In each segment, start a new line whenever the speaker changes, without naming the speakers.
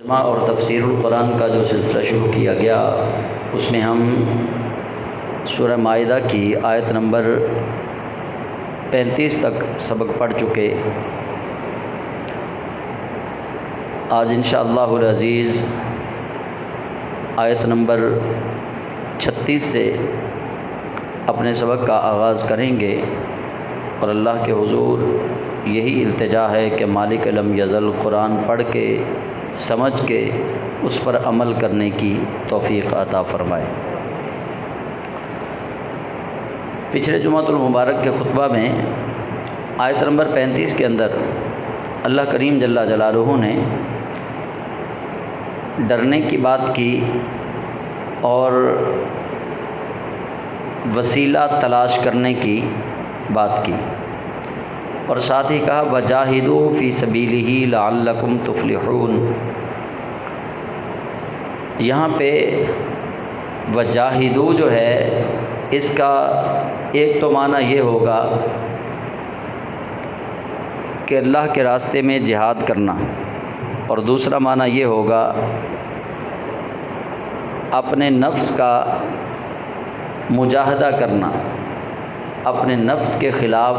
اور تفسیر القرآن کا جو سلسلہ شروع کیا گیا اس میں ہم سورہ مائدہ کی آیت نمبر 35 تک سبق پڑھ چکے۔ آج انشاءاللہ العزیز آیت نمبر 36 سے اپنے سبق کا آغاز کریں گے، اور اللہ کے حضور یہی التجا ہے کہ مالک لم یزل قرآن پڑھ کے سمجھ کے اس پر عمل کرنے کی توفیق عطا فرمائے۔ پچھلے جمعۃ المبارک کے خطبہ میں آیت نمبر 35 کے اندر اللہ کریم جل جلالہ نے ڈرنے کی بات کی اور وسیلہ تلاش کرنے کی بات کی، اور ساتھ ہی کہا وجاہدوا فی سبیلہ لعلکم تفلحون۔ یہاں پہ وجاہدوا جو ہے اس کا ایک تو معنی یہ ہوگا کہ اللہ کے راستے میں جہاد کرنا، اور دوسرا معنی یہ ہوگا اپنے نفس کا مجاہدہ کرنا، اپنے نفس کے خلاف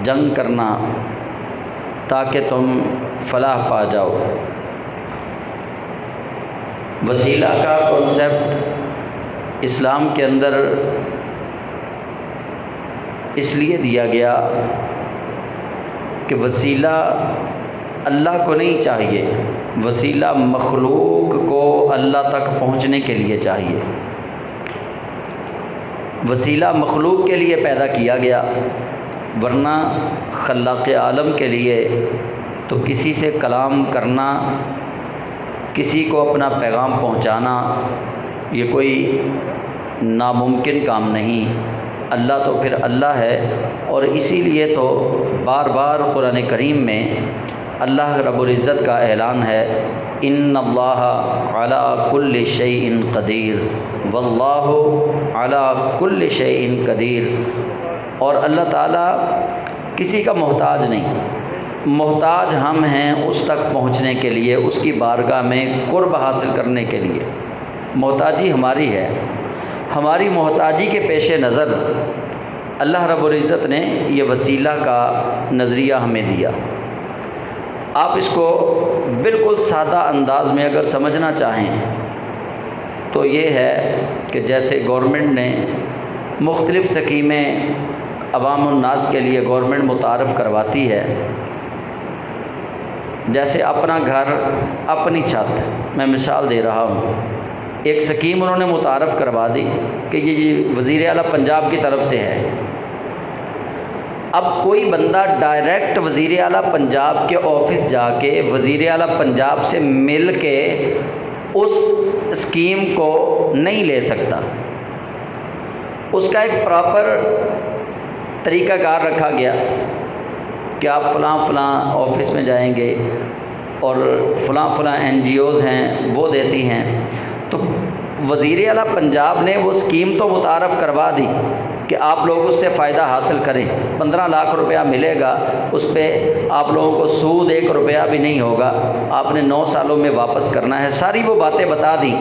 جنگ کرنا تاکہ تم فلاح پا جاؤ۔ وسیلہ کا کنسیپٹ اسلام کے اندر اس لیے دیا گیا کہ وسیلہ اللہ کو نہیں چاہیے، وسیلہ مخلوق کو اللہ تک پہنچنے کے لیے چاہیے۔ وسیلہ مخلوق کے لیے پیدا کیا گیا، ورنہ خلاق عالم کے لیے تو کسی سے کلام کرنا، کسی کو اپنا پیغام پہنچانا یہ کوئی ناممکن کام نہیں۔ اللہ تو پھر اللہ ہے، اور اسی لیے تو بار بار قرآن کریم میں اللہ رب العزت کا اعلان ہے ان اللہ علی کل شیء قدیر واللہ علی کل شیء قدیر، اور اللہ تعالیٰ کسی کا محتاج نہیں، محتاج ہم ہیں اس تک پہنچنے کے لیے، اس کی بارگاہ میں قرب حاصل کرنے کے لیے۔ محتاجی ہماری ہے، ہماری محتاجی کے پیش نظر اللہ رب العزت نے یہ وسیلہ کا نظریہ ہمیں دیا۔ آپ اس کو بالکل سادہ انداز میں اگر سمجھنا چاہیں تو یہ ہے کہ جیسے گورنمنٹ نے مختلف سکیمیں عوام الناس کے لیے گورنمنٹ متعارف کرواتی ہے، جیسے اپنا گھر اپنی چھت، میں مثال دے رہا ہوں، ایک سکیم انہوں نے متعارف کروا دی کہ یہ وزیر اعلیٰ پنجاب کی طرف سے ہے۔ اب کوئی بندہ ڈائریکٹ وزیر اعلیٰ پنجاب کے آفس جا کے وزیر اعلیٰ پنجاب سے مل کے اس اسکیم کو نہیں لے سکتا، اس کا ایک پراپر طریقہ کار رکھا گیا کہ آپ فلاں فلاں آفس میں جائیں گے اور فلاں فلاں NGOs ہیں وہ دیتی ہیں۔ تو وزیر اعلیٰ پنجاب نے وہ اسکیم تو متعارف کروا دی کہ آپ لوگ اس سے فائدہ حاصل کریں، 15 لاکھ روپیہ ملے گا، اس پہ آپ لوگوں کو سود 1 روپیہ بھی نہیں ہوگا، آپ نے 9 سالوں میں واپس کرنا ہے، ساری وہ باتیں بتا دیں۔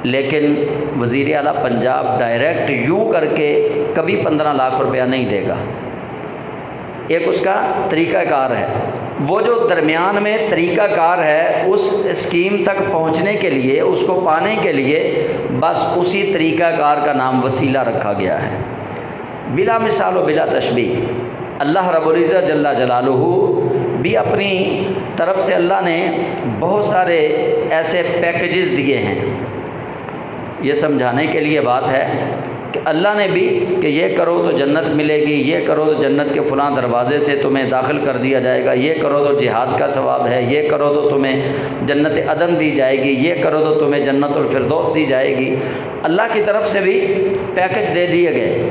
لیکن وزیر اعلیٰ پنجاب ڈائریکٹ یوں کر کے کبھی 15 لاکھ روپیہ نہیں دے گا، ایک اس کا طریقہ کار ہے۔ وہ جو درمیان میں طریقہ کار ہے اس اسکیم تک پہنچنے کے لیے، اس کو پانے کے لیے، بس اسی طریقہ کار کا نام وسیلہ رکھا گیا ہے، بلا مثال و بلا تشبیہ۔ اللہ رب العزت جل جلالہ بھی اپنی طرف سے اللہ نے بہت سارے ایسے پیکیجز دیے ہیں۔ یہ سمجھانے کے لیے بات ہے کہ اللہ نے بھی کہ یہ کرو تو جنت ملے گی، یہ کرو تو جنت کے فلاں دروازے سے تمہیں داخل کر دیا جائے گا، یہ کرو تو جہاد کا ثواب ہے، یہ کرو تو تمہیں جنت عدن دی جائے گی، یہ کرو تو تمہیں جنت الفردوس دی جائے گی۔ اللہ کی طرف سے بھی پیکج دے دیے گئے،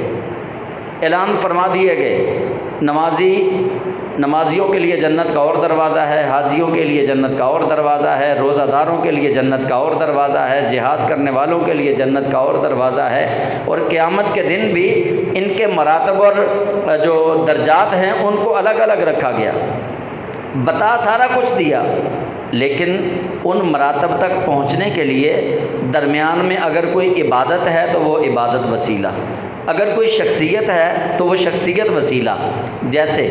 اعلان فرما دیے گئے۔ نمازیوں کے لیے جنت کا اور دروازہ ہے، حاجیوں کے لیے جنت کا اور دروازہ ہے، روزہ داروں کے لیے جنت کا اور دروازہ ہے، جہاد کرنے والوں کے لیے جنت کا اور دروازہ ہے، اور قیامت کے دن بھی ان کے مراتب اور جو درجات ہیں ان کو الگ الگ رکھا گیا۔ بتا سارا کچھ دیا، لیکن ان مراتب تک پہنچنے کے لیے درمیان میں اگر کوئی عبادت ہے تو وہ عبادت وسیلہ، اگر کوئی شخصیت ہے تو وہ شخصیت وسیلہ۔ جیسے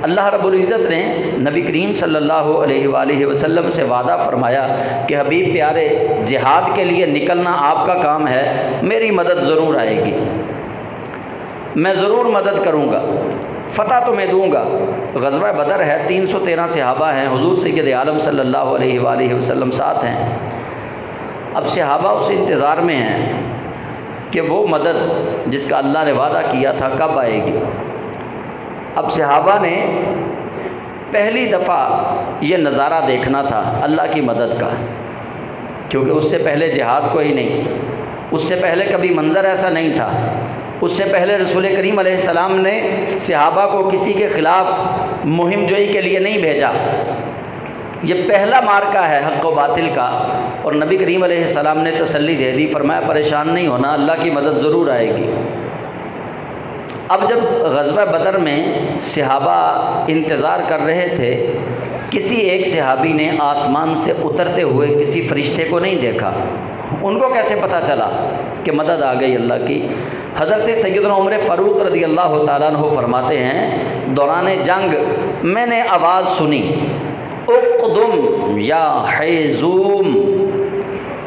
اللہ رب العزت نے نبی کریم صلی اللہ علیہ وآلہ وسلم سے وعدہ فرمایا کہ حبیب پیارے، جہاد کے لیے نکلنا آپ کا کام ہے، میری مدد ضرور آئے گی، میں ضرور مدد کروں گا، فتح تو میں دوں گا۔ غزوہ بدر ہے، 313 صحابہ ہیں، حضور سید عالم صلی اللہ علیہ وآلہ وسلم ساتھ ہیں۔ اب صحابہ اس انتظار میں ہیں کہ وہ مدد جس کا اللہ نے وعدہ کیا تھا کب آئے گی۔ اب صحابہ نے پہلی دفعہ یہ نظارہ دیکھنا تھا اللہ کی مدد کا، کیونکہ اس سے پہلے جہاد کوئی نہیں، اس سے پہلے کبھی منظر ایسا نہیں تھا، اس سے پہلے رسول کریم علیہ السلام نے صحابہ کو کسی کے خلاف مہم جوئی کے لیے نہیں بھیجا۔ یہ پہلا مارکا ہے حق و باطل کا، اور نبی کریم علیہ السلام نے تسلی دے دی، فرمایا پریشان نہیں ہونا، اللہ کی مدد ضرور آئے گی۔ اب جب غزوہ بدر میں صحابہ انتظار کر رہے تھے، کسی ایک صحابی نے آسمان سے اترتے ہوئے کسی فرشتے کو نہیں دیکھا۔ ان کو کیسے پتہ چلا کہ مدد آ گئی اللہ کی؟ حضرت سیدنا عمر فاروق رضی اللہ تعالیٰ عنہ فرماتے ہیں، دوران جنگ میں نے آواز سنی، اقدم یا حیزوم،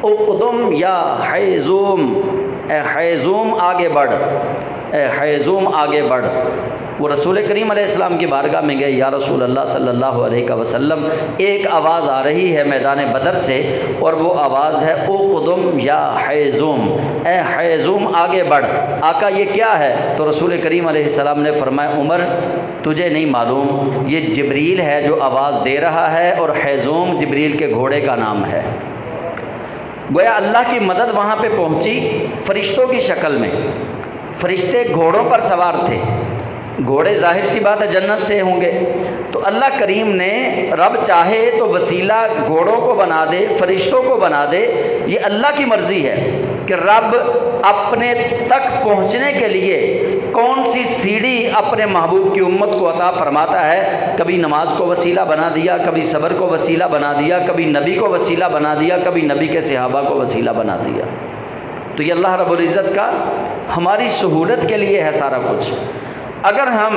اقدم یا حیزوم، اے حیزوم آگے بڑھ، اے حیزوم آگے بڑھ۔ وہ رسول کریم علیہ السلام کی بارگاہ میں گئے، یا رسول اللہ صلی اللہ علیہ وسلم، ایک آواز آ رہی ہے میدان بدر سے، اور وہ آواز ہے اقدم یا حیزوم، اے حیزوم آگے بڑھ۔ آقا یہ کیا ہے؟ تو رسول کریم علیہ السلام نے فرمایا، عمر تجھے نہیں معلوم، یہ جبریل ہے جو آواز دے رہا ہے، اور حیزوم جبریل کے گھوڑے کا نام ہے۔ گویا اللہ کی مدد وہاں پہ پہنچی فرشتوں کی شکل میں۔ فرشتے گھوڑوں پر سوار تھے، گھوڑے ظاہر سی بات ہے جنت سے ہوں گے، تو اللہ کریم نے رب چاہے تو وسیلہ گھوڑوں کو بنا دے، فرشتوں کو بنا دے، یہ اللہ کی مرضی ہے کہ رب اپنے تک پہنچنے کے لیے کون سی سیڑھی اپنے محبوب کی امت کو عطا فرماتا ہے۔ کبھی نماز کو وسیلہ بنا دیا، کبھی صبر کو وسیلہ بنا دیا، کبھی نبی کو وسیلہ بنا دیا، کبھی نبی کے صحابہ کو وسیلہ بنا دیا۔ تو یہ اللہ رب العزت کا ہماری سہولت کے لیے ہے سارا کچھ۔ اگر ہم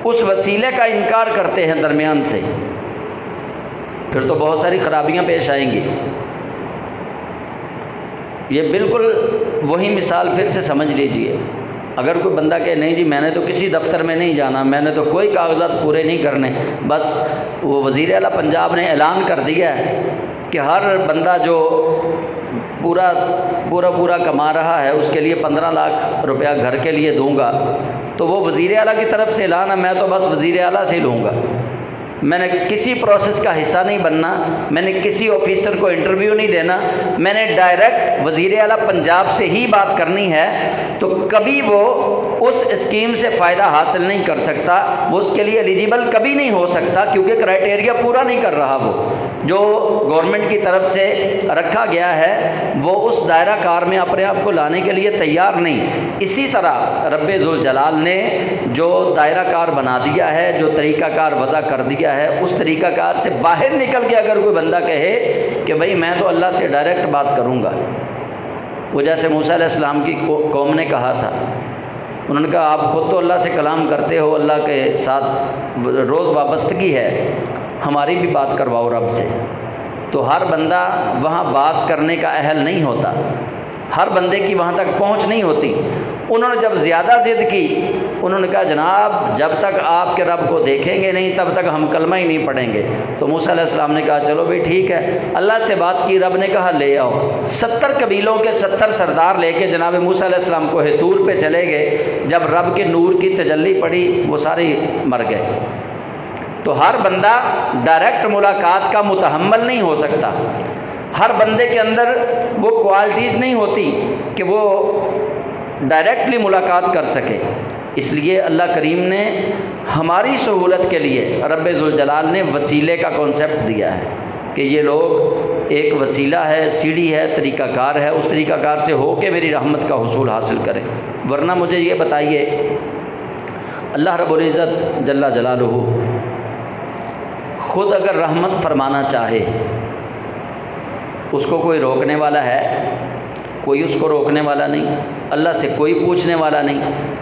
اس وسیلے کا انکار کرتے ہیں درمیان سے، پھر تو بہت ساری خرابیاں پیش آئیں گی۔ یہ بالکل وہی مثال پھر سے سمجھ لیجئے، اگر کوئی بندہ کہے نہیں جی میں نے تو کسی دفتر میں نہیں جانا، میں نے تو کوئی کاغذات پورے نہیں کرنے، بس وہ وزیر اعلیٰ پنجاب نے اعلان کر دیا ہے کہ ہر بندہ جو پورا کما رہا ہے اس کے لیے 15 لاکھ روپیہ گھر کے لیے دوں گا، تو وہ وزیر اعلیٰ کی طرف سے اعلان ہے، میں تو بس وزیر اعلیٰ سے ہی لوں گا، میں نے کسی پروسیس کا حصہ نہیں بننا، میں نے کسی آفیسر کو انٹرویو نہیں دینا، میں نے ڈائریکٹ وزیر اعلیٰ پنجاب سے ہی بات کرنی ہے، تو کبھی وہ اس اسکیم سے فائدہ حاصل نہیں کر سکتا، وہ اس کے لیے ایلیجیبل کبھی نہیں ہو سکتا، کیونکہ کرائٹیریا پورا نہیں کر رہا، وہ جو گورنمنٹ کی طرف سے رکھا گیا ہے وہ اس دائرہ کار میں اپنے آپ کو لانے کے لیے تیار نہیں۔ اسی طرح رب ذوالجلال نے جو دائرہ کار بنا دیا ہے، جو طریقہ کار وضع کر دیا ہے، اس طریقہ کار سے باہر نکل کے اگر کوئی بندہ کہے کہ بھئی میں تو اللہ سے ڈائریکٹ بات کروں گا، وہ جیسے موسیٰ علیہ السلام کی قوم نے کہا تھا، انہوں نے کہا آپ خود تو اللہ سے کلام کرتے ہو، اللہ کے ساتھ روز وابستگی ہے، ہماری بھی بات کرواؤ رب سے۔ تو ہر بندہ وہاں بات کرنے کا اہل نہیں ہوتا، ہر بندے کی وہاں تک پہنچ نہیں ہوتی۔ انہوں نے جب زیادہ ضد کی، انہوں نے کہا جناب جب تک آپ کے رب کو دیکھیں گے نہیں تب تک ہم کلمہ ہی نہیں پڑھیں گے۔ تو موسیٰ علیہ السلام نے کہا چلو بھائی ٹھیک ہے، اللہ سے بات کی، رب نے کہا لے آؤ۔ 70 قبیلوں کے 70 سردار لے کے جناب موسیٰ علیہ السلام کوہ طور پہ چلے گئے، جب رب کے نور کی تجلی پڑی وہ سارے مر گئے۔ تو ہر بندہ ڈائریکٹ ملاقات کا متحمل نہیں ہو سکتا، ہر بندے کے اندر وہ کوالٹیز نہیں ہوتی کہ وہ ڈائریکٹلی ملاقات کر سکے۔ اس لیے اللہ کریم نے ہماری سہولت کے لیے رب ذوالجلال نے وسیلے کا کانسیپٹ دیا ہے کہ یہ لوگ ایک وسیلہ ہے، سیڑھی ہے، طریقہ کار ہے، اس طریقہ کار سے ہو کے میری رحمت کا حصول حاصل کریں۔ ورنہ مجھے یہ بتائیے، اللہ رب العزت جل جلالہ خود اگر رحمت فرمانا چاہے، اس کو کوئی روکنے والا ہے؟ کوئی اس کو روکنے والا نہیں، اللہ سے کوئی پوچھنے والا نہیں،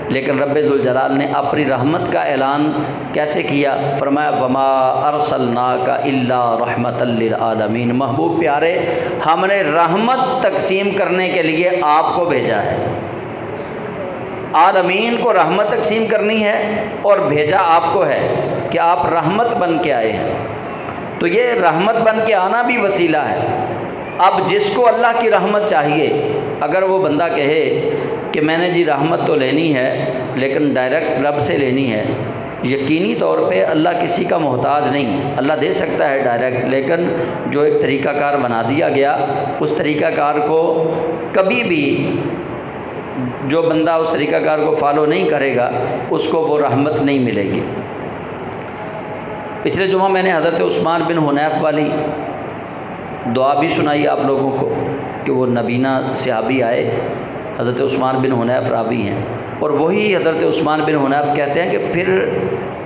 لیکن رب ذوالجلال نے اپنی رحمت کا اعلان کیسے کیا؟ فرمایا وما ارسلناک الا رحمتا للعالمین، محبوب پیارے ہم نے رحمت تقسیم کرنے کے لیے آپ کو بھیجا ہے، عالمین کو رحمت تقسیم کرنی ہے اور بھیجا آپ کو ہے کہ آپ رحمت بن کے آئے ہیں۔ تو یہ رحمت بن کے آنا بھی وسیلہ ہے۔ اب جس کو اللہ کی رحمت چاہیے، اگر وہ بندہ کہے کہ میں نے جی رحمت تو لینی ہے لیکن ڈائریکٹ رب سے لینی ہے، یقینی طور پہ اللہ کسی کا محتاج نہیں، اللہ دے سکتا ہے ڈائریکٹ، لیکن جو ایک طریقہ کار بنا دیا گیا اس طریقہ کار کو کبھی بھی جو بندہ اس طریقہ کار کو فالو نہیں کرے گا اس کو وہ رحمت نہیں ملے گی۔ پچھلے جمعہ میں نے حضرت عثمان بن حنیف والی دعا بھی سنائی آپ لوگوں کو کہ وہ نبینہ صحابی آئے، حضرت عثمان بن حنیف راوی ہیں، اور وہی حضرت عثمان بن حنیف کہتے ہیں کہ پھر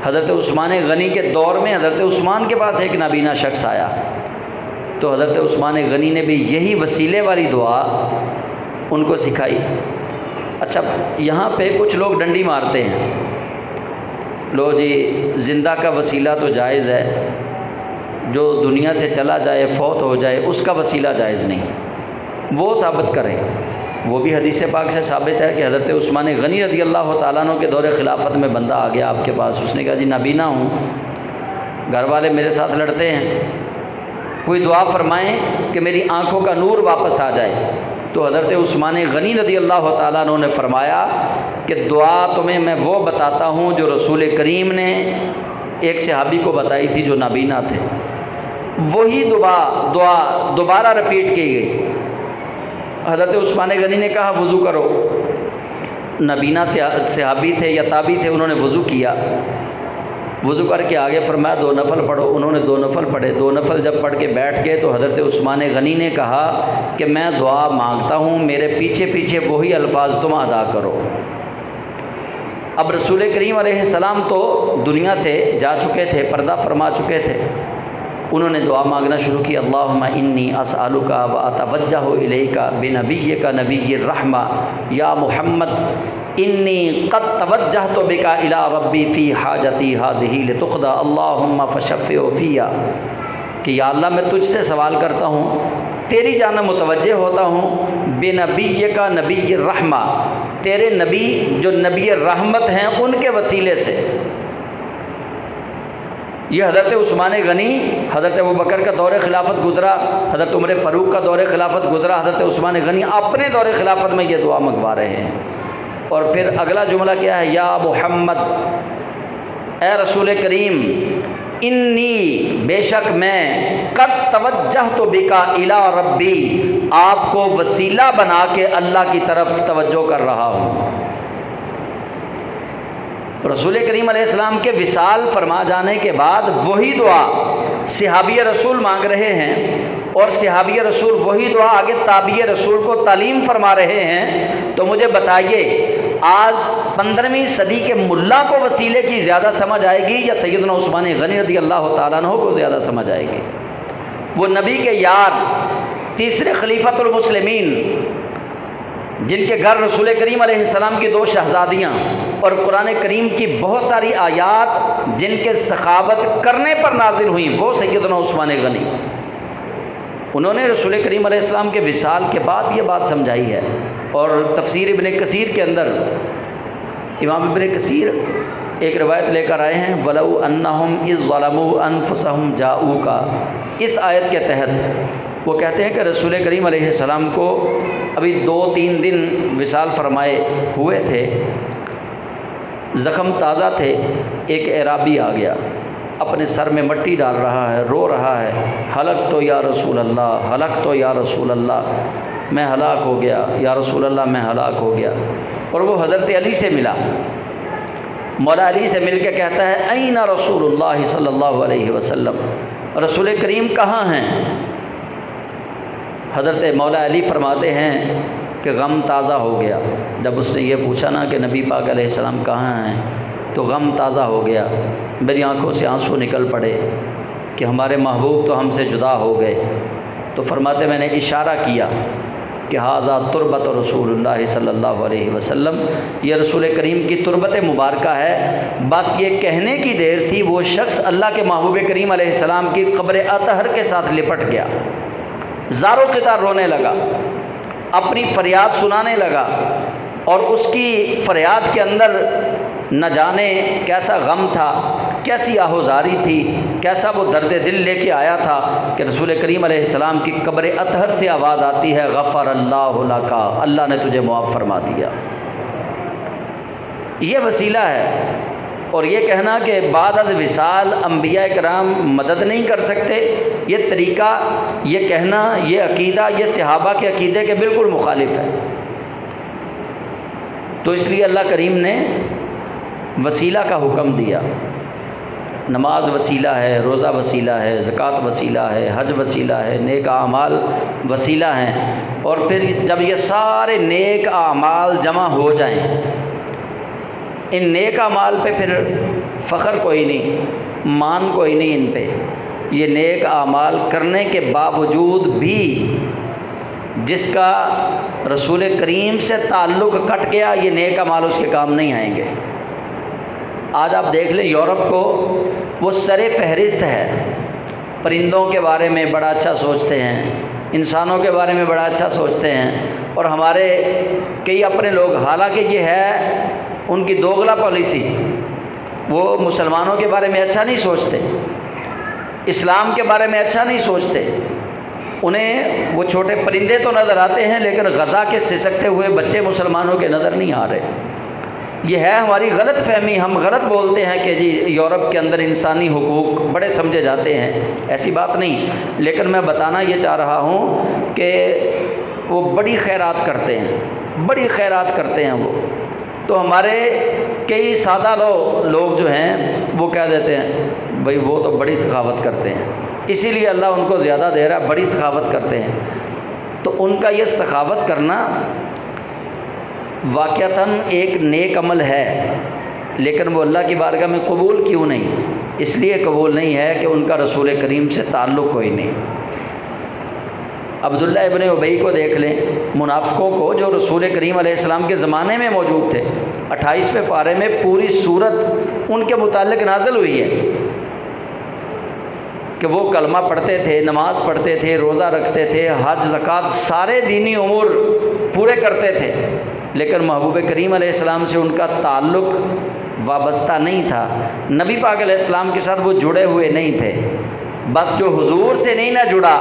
حضرت عثمان غنی کے دور میں حضرت عثمان کے پاس ایک نبینہ شخص آیا، تو حضرت عثمان غنی نے بھی یہی وسیلے والی دعا ان کو سکھائی۔ اچھا، یہاں پہ کچھ لوگ ڈنڈی مارتے ہیں، لو جی زندہ کا وسیلہ تو جائز ہے، جو دنیا سے چلا جائے فوت ہو جائے اس کا وسیلہ جائز نہیں، وہ ثابت کریں۔ وہ بھی حدیث پاک سے ثابت ہے کہ حضرت عثمان غنی رضی اللہ تعالیٰ عنہ کے دور خلافت میں بندہ آ گیا آپ کے پاس، اس نے کہا جی نابینا ہوں، گھر والے میرے ساتھ لڑتے ہیں، کوئی دعا فرمائیں کہ میری آنکھوں کا نور واپس آ جائے۔ تو حضرت عثمان غنی رضی اللہ تعالیٰ عنہ نے فرمایا کہ دعا تمہیں میں وہ بتاتا ہوں جو رسول کریم نے ایک صحابی کو بتائی تھی جو نابینا تھے، وہی دعا دوبارہ رپیٹ کی گئی۔ حضرت عثمان غنی نے کہا وضو کرو، نابینا صحابی تھے یا تابعی تھے، انہوں نے وضو کیا، وضو کر کے آگے فرمایا 2 نفل پڑھو، انہوں نے 2 نفل پڑھے، 2 نفل جب پڑھ کے بیٹھ گئے تو حضرت عثمان غنی نے کہا کہ میں دعا مانگتا ہوں، میرے پیچھے پیچھے وہی الفاظ تم ادا کرو۔ اب رسول کریم علیہ السلام تو دنیا سے جا چکے تھے، پردہ فرما چکے تھے، انہوں نے دعا مانگنا شروع کی، اللہم انی اسألک و اتوجہ الیک بنبیک نبی الرحمہ یا محمد انی قد توجہت بک الی ربی فی حاجتی ہذہ لتقضی اللہم فشفع فیہ، کہ یا اللہ میں تجھ سے سوال کرتا ہوں، تیری جانب متوجہ ہوتا ہوں، بنبیک نبی الرحمہ، تیرے نبی جو نبی رحمت ہیں ان کے وسیلے سے۔ یہ حضرت عثمان غنی، حضرت ابوبکر کا دور خلافت گزرا، حضرت عمر فاروق کا دور خلافت گزرا، حضرت عثمان غنی اپنے دور خلافت میں یہ دعا منگوا رہے ہیں۔ اور پھر اگلا جملہ کیا ہے؟ یا محمد، اے رسول کریم، انی بے شک میں قد توجہت بک الی ربی، آپ کو وسیلہ بنا کے اللہ کی طرف توجہ کر رہا ہوں۔ رسول کریم علیہ السلام کے وصال فرما جانے کے بعد وہی دعا صحابی رسول مانگ رہے ہیں، اور صحابی رسول وہی دعا آگے تابعی رسول کو تعلیم فرما رہے ہیں۔ تو مجھے بتائیے آج 15ویں صدی کے ملا کو وسیلے کی زیادہ سمجھ آئے گی یا سیدنا عثمان غنی رضی اللہ تعالیٰ عنہ کو زیادہ سمجھ آئے گی؟ وہ نبی کے یار، تیسرے خلیفۃ المسلمین، جن کے گھر رسول کریم علیہ السلام کی 2 شہزادیاں اور قرآن کریم کی بہت ساری آیات جن کے سخاوت کرنے پر نازل ہوئیں، وہ سیدنا عثمان غنی، انہوں نے رسول کریم علیہ السلام کے وصال کے بعد یہ بات سمجھائی ہے۔ اور تفسیر ابن کثیر کے اندر امام ابن کثیر ایک روایت لے کر آئے ہیں، وَلَوْ أَنَّهُمْ إِذْ ظَلَمُوا أَنفُسَهُمْ جَاءُوكَ، اس آیت کے تحت وہ کہتے ہیں کہ رسول کریم علیہ السلام کو ابھی 2-3 دن وصال فرمائے ہوئے تھے، زخم تازہ تھے، ایک اعرابی آ گیا، اپنے سر میں مٹی ڈال رہا ہے، رو رہا ہے، ہلک تو یا رسول اللہ، ہلک تو یا رسول اللہ، میں ہلاک ہو گیا یا رسول اللہ، میں ہلاک ہو گیا۔ اور وہ حضرت علی سے ملا، مولا علی سے مل کے کہتا ہے این رسول اللہ صلی اللہ علیہ وسلم، رسول کریم کہاں ہیں؟ حضرت مولا علی فرماتے ہیں کہ غم تازہ ہو گیا، جب اس نے یہ پوچھا نا کہ نبی پاک علیہ السلام کہاں ہیں، تو غم تازہ ہو گیا، میری آنکھوں سے آنسو نکل پڑے، کہ ہمارے محبوب تو ہم سے جدا ہو گئے، تو فرماتے میں نے اشارہ کیا کہ ھذا تربت رسول اللہ صلی اللہ علیہ وسلم، یہ رسول کریم کی تربت مبارکہ ہے۔ بس یہ کہنے کی دیر تھی، وہ شخص اللہ کے محبوب کریم علیہ السلام کی قبر اطہر کے ساتھ لپٹ گیا، زار و قطار رونے لگا، اپنی فریاد سنانے لگا، اور اس کی فریاد کے اندر نہ جانے کیسا غم تھا، کیسی آہوزاری تھی، کیسا وہ درد دل لے کے آیا تھا کہ رسول کریم علیہ السلام کی قبر اطہر سے آواز آتی ہے غفر اللہ لک، اللہ نے تجھے معاف فرما دیا۔ یہ وسیلہ ہے، اور یہ کہنا کہ بعد از وصال انبیاء کرام مدد نہیں کر سکتے، یہ طریقہ، یہ کہنا، یہ عقیدہ، یہ صحابہ کے عقیدے کے بالکل مخالف ہے۔ تو اس لیے اللہ کریم نے وسیلہ کا حکم دیا۔ نماز وسیلہ ہے، روزہ وسیلہ ہے، زکوٰۃ وسیلہ ہے، حج وسیلہ ہے، نیک اعمال وسیلہ ہیں، اور پھر جب یہ سارے نیک اعمال جمع ہو جائیں، ان نیک اعمال پہ پھر فخر کوئی نہیں، مان کوئی نہیں ان پہ، یہ نیک اعمال کرنے کے باوجود بھی جس کا رسول کریم سے تعلق کٹ گیا، یہ نیک اعمال اس کے کام نہیں آئیں گے۔ آج آپ دیکھ لیں یورپ کو، وہ سر فہرست ہے، پرندوں کے بارے میں بڑا اچھا سوچتے ہیں، انسانوں کے بارے میں بڑا اچھا سوچتے ہیں، اور ہمارے کئی اپنے لوگ، حالانکہ یہ ہے ان کی دوغلا پالیسی، وہ مسلمانوں کے بارے میں اچھا نہیں سوچتے، اسلام کے بارے میں اچھا نہیں سوچتے، انہیں وہ چھوٹے پرندے تو نظر آتے ہیں لیکن غزہ کے سسکتے ہوئے بچے مسلمانوں کے نظر نہیں آ رہے۔ یہ ہے ہماری غلط فہمی، ہم غلط بولتے ہیں کہ جی یورپ کے اندر انسانی حقوق بڑے سمجھے جاتے ہیں، ایسی بات نہیں، لیکن میں بتانا یہ چاہ رہا ہوں کہ وہ بڑی خیرات کرتے ہیں، بڑی خیرات کرتے ہیں وہ۔ تو ہمارے کئی سادہ لوگ جو ہیں وہ کہہ دیتے ہیں بھئی وہ تو بڑی سخاوت کرتے ہیں، اسی لیے اللہ ان کو زیادہ دے رہا ہے، بڑی سخاوت کرتے ہیں۔ تو ان کا یہ سخاوت کرنا واقعتاً ایک نیک عمل ہے، لیکن وہ اللہ کی بارگاہ میں قبول کیوں نہیں؟ اس لیے قبول نہیں ہے کہ ان کا رسول کریم سے تعلق کوئی نہیں۔ عبداللہ ابن ابی کو دیکھ لیں، منافقوں کو جو رسول کریم علیہ السلام کے زمانے میں موجود تھے، 28ویں پارے میں پوری سورت ان کے متعلق نازل ہوئی ہے کہ وہ کلمہ پڑھتے تھے، نماز پڑھتے تھے، روزہ رکھتے تھے، حج زکوٰۃ سارے دینی امور پورے کرتے تھے، لیکن محبوب کریم علیہ السلام سے ان کا تعلق وابستہ نہیں تھا، نبی پاک علیہ السلام کے ساتھ وہ جڑے ہوئے نہیں تھے۔ بس جو حضور سے نہیں نہ جڑا،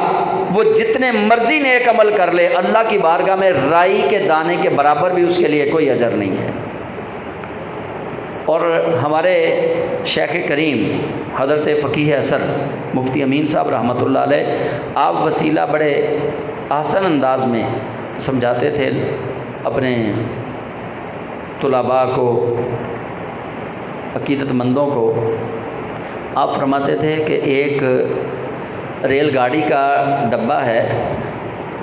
وہ جتنے مرضی نیک عمل کر لے، اللہ کی بارگاہ میں رائی کے دانے کے برابر بھی اس کے لیے کوئی اجر نہیں ہے۔ اور ہمارے شیخ کریم حضرت فقیہ اثر مفتی امین صاحب رحمۃ اللہ علیہ، آپ وسیلہ بڑے احسن انداز میں سمجھاتے تھے اپنے طلباء کو، عقیدت مندوں کو۔ آپ فرماتے تھے کہ ایک ریل گاڑی کا ڈبہ ہے،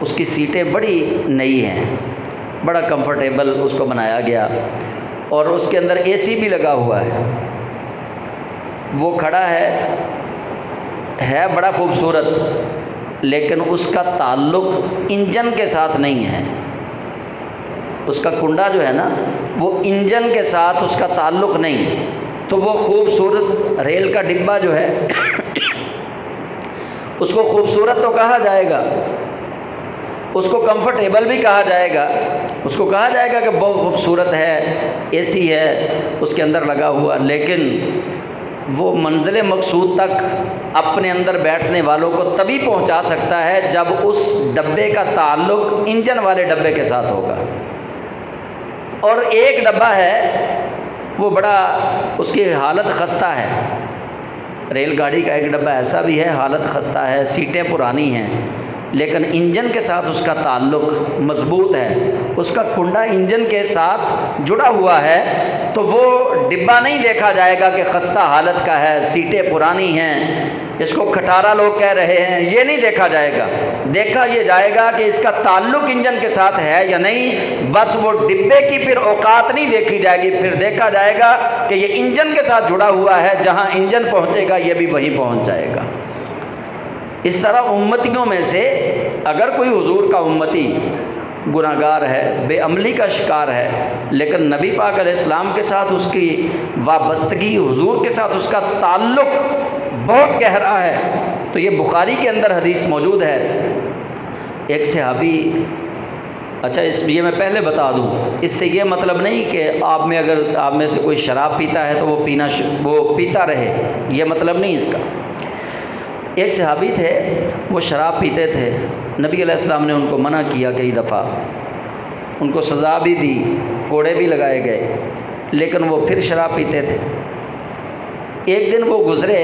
اس کی سیٹیں بڑی نئی ہیں، بڑا کمفرٹیبل اس کو بنایا گیا، اور اس کے اندر اے سی بھی لگا ہوا ہے، وہ کھڑا ہے بڑا خوبصورت، لیکن اس کا تعلق انجن کے ساتھ نہیں ہے، اس کا کنڈا جو ہے نا وہ انجن کے ساتھ اس کا تعلق نہیں، تو وہ خوبصورت ریل کا ڈبہ جو ہے اس کو خوبصورت تو کہا جائے گا، اس کو کمفرٹیبل بھی کہا جائے گا، اس کو کہا جائے گا کہ بہت خوبصورت ہے، اے سی ہے اس کے اندر لگا ہوا، لیکن وہ منزل مقصود تک اپنے اندر بیٹھنے والوں کو تبھی پہنچا سکتا ہے جب اس ڈبے کا تعلق انجن والے ڈبے کے ساتھ ہوگا۔ اور ایک ڈبہ ہے وہ بڑا، اس کی حالت خستہ ہے، ریل گاڑی کا ایک ڈبہ ایسا بھی ہے حالت خستہ ہے، سیٹیں پرانی ہیں، لیکن انجن کے ساتھ اس کا تعلق مضبوط ہے، اس کا کنڈا انجن کے ساتھ جڑا ہوا ہے، تو وہ ڈبہ نہیں دیکھا جائے گا کہ خستہ حالت کا ہے، سیٹیں پرانی ہیں، اس کو کھٹارا لوگ کہہ رہے ہیں، یہ نہیں دیکھا جائے گا۔ دیکھا یہ جائے گا کہ اس کا تعلق انجن کے ساتھ ہے یا نہیں، بس وہ ڈبے کی پھر اوقات نہیں دیکھی جائے گی، پھر دیکھا جائے گا کہ یہ انجن کے ساتھ جڑا ہوا ہے، جہاں انجن پہنچے گا یہ بھی وہیں پہنچ جائے گا۔ اس طرح امتیوں میں سے اگر کوئی حضور کا امتی گناہگار ہے، بے عملی کا شکار ہے، لیکن نبی پاک علیہ السلام کے ساتھ اس کی وابستگی، حضور کے ساتھ اس کا تعلق بہت گہرا ہے، تو یہ بخاری کے اندر حدیث موجود ہے۔ ایک صحابی، اچھا یہ میں پہلے بتا دوں، اس سے یہ مطلب نہیں کہ اگر آپ میں سے کوئی شراب پیتا ہے تو وہ پیتا رہے، یہ مطلب نہیں اس کا۔ ایک صحابی تھے، وہ شراب پیتے تھے، نبی علیہ السلام نے ان کو منع کیا کئی دفعہ، ان کو سزا بھی دی، کوڑے بھی لگائے گئے، لیکن وہ پھر شراب پیتے تھے۔ ایک دن وہ گزرے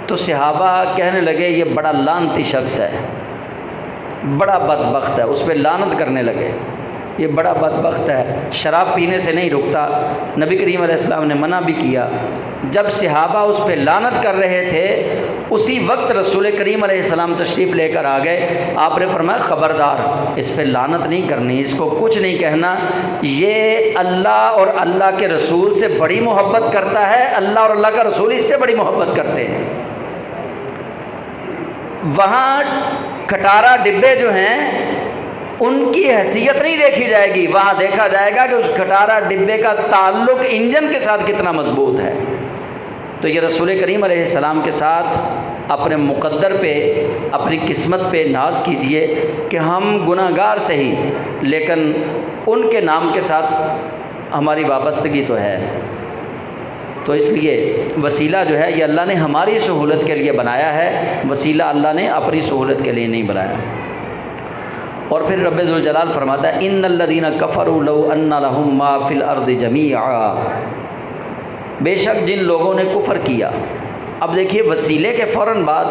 تو صحابہ کہنے لگے یہ بڑا لعنتی شخص ہے، بڑا بدبخت ہے، اس پہ لعنت کرنے لگے، یہ بڑا بدبخت ہے، شراب پینے سے نہیں رکتا۔ نبی کریم علیہ السلام نے منع بھی کیا۔ جب صحابہ اس پہ لعنت کر رہے تھے، اسی وقت رسول کریم علیہ السلام تشریف لے کر آ گئے۔ آپ نے فرمایا خبردار، اس پہ لعنت نہیں کرنی، اس کو کچھ نہیں کہنا، یہ اللہ اور اللہ کے رسول سے بڑی محبت کرتا ہے، اللہ اور اللہ کا رسول اس سے بڑی محبت کرتے ہیں۔ وہاں کھٹارا ڈبے جو ہیں ان کی حیثیت نہیں دیکھی جائے گی، وہاں دیکھا جائے گا کہ اس کھٹارا ڈبے کا تعلق انجن کے ساتھ کتنا مضبوط ہے۔ تو یہ رسول کریم علیہ السلام کے ساتھ اپنے مقدر پہ، اپنی قسمت پہ ناز کیجئے کہ ہم گناہ گار صحیح، لیکن ان کے نام کے ساتھ ہماری وابستگی تو ہے۔ تو اس لیے وسیلہ جو ہے یہ اللہ نے ہماری سہولت کے لیے بنایا ہے، وسیلہ اللہ نے اپنی سہولت کے لیے نہیں بنایا۔ اور پھر رب ذوالجلال فرماتا ہے ان الذین کفروا لو ان لهم ما فی الارض جمیعا، بے شک جن لوگوں نے کفر کیا۔ اب دیکھیے وسیلے کے فوراً بعد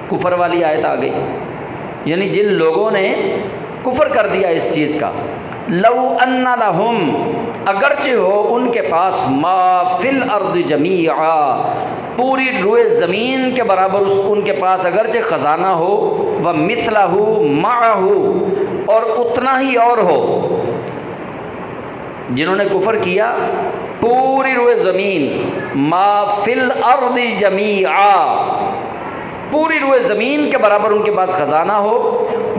کفر والی آیت آ گئی، یعنی جن لوگوں نے کفر کر دیا اس چیز کا، لو ان لهم، اگرچہ ہو ان کے پاس، ما فی الارض جمیعا، پوری روئے زمین کے برابر ان کے پاس اگرچہ خزانہ ہو، وَمِثْلَهُ مَعَهُ، اور اتنا ہی اور ہو۔ جنہوں نے کفر کیا، پوری روئے زمین، ما فی الارض جمیعا، پوری روئے زمین کے برابر ان کے پاس خزانہ ہو،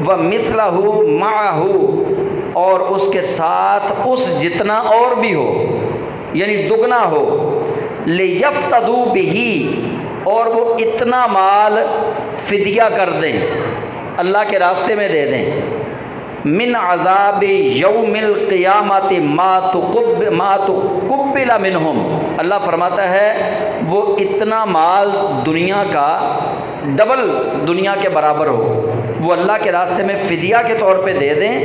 وَمِثْلَهُ مَعَهُ، اور اس کے ساتھ اس جتنا اور بھی ہو، یعنی دگنا ہو، لِيَفْتَدُوا بِهِ، اور وہ اتنا مال فدیہ کر دیں، اللہ کے راستے میں دے دیں، من عذاب یوم القیامت ما تقبل منہم، اللہ فرماتا ہے وہ اتنا مال دنیا کا ڈبل دنیا کے برابر ہو، وہ اللہ کے راستے میں فدیہ کے طور پہ دے دیں،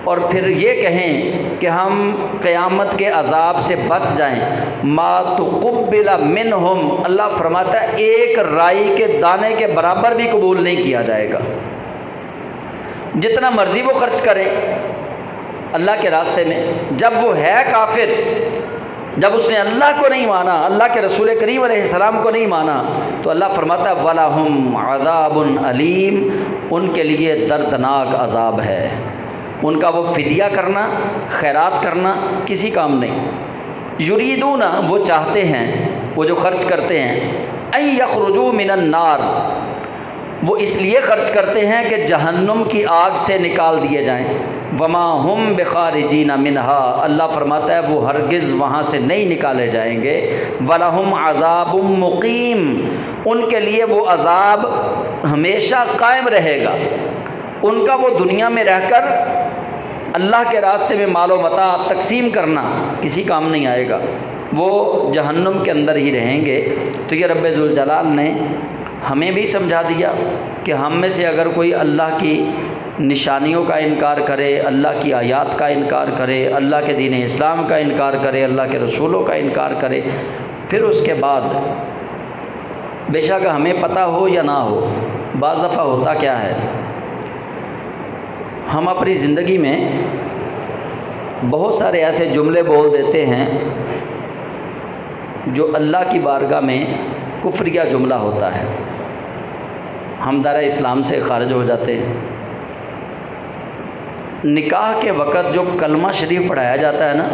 اور پھر یہ کہیں کہ ہم قیامت کے عذاب سے بچ جائیں۔ ما تقبل منہم، اللہ فرماتا ہے ایک رائی کے دانے کے برابر بھی قبول نہیں کیا جائے گا۔ جتنا مرضی وہ خرچ کریں اللہ کے راستے میں، جب وہ ہے کافر، جب اس نے اللہ کو نہیں مانا، اللہ کے رسول کریم علیہ السلام کو نہیں مانا، تو اللہ فرماتا ہے وَلَهُمْ عَذَابٌ عَلِيمٌ، ان کے لیے دردناک عذاب ہے۔ ان کا وہ فدیہ کرنا، خیرات کرنا کسی کام نہیں۔ یریدون، وہ چاہتے ہیں، وہ جو خرچ کرتے ہیں، ان یخرجوا من النار، وہ اس لیے خرچ کرتے ہیں کہ جہنم کی آگ سے نکال دیے جائیں۔ وما ہم بخارجین منہا، اللہ فرماتا ہے وہ ہرگز وہاں سے نہیں نکالے جائیں گے۔ ولہم عذاب مقیم، ان کے لیے وہ عذاب ہمیشہ قائم رہے گا، ان کا وہ دنیا میں رہ کر اللہ کے راستے میں مال و متاع تقسیم کرنا کسی کام نہیں آئے گا، وہ جہنم کے اندر ہی رہیں گے۔ تو یہ رب ذوالجلال نے ہمیں بھی سمجھا دیا کہ ہم میں سے اگر کوئی اللہ کی نشانیوں کا انکار کرے، اللہ کی آیات کا انکار کرے، اللہ کے دین اسلام کا انکار کرے، اللہ کے رسولوں کا انکار کرے، پھر اس کے بعد بے شک ہمیں پتہ ہو یا نہ ہو، بعض دفعہ ہوتا کیا ہے، ہم اپنی زندگی میں بہت سارے ایسے جملے بول دیتے ہیں جو اللہ کی بارگاہ میں کفریہ جملہ ہوتا ہے، ہم دائرہ اسلام سے خارج ہو جاتے ہیں۔ نکاح کے وقت جو کلمہ شریف پڑھایا جاتا ہے نا،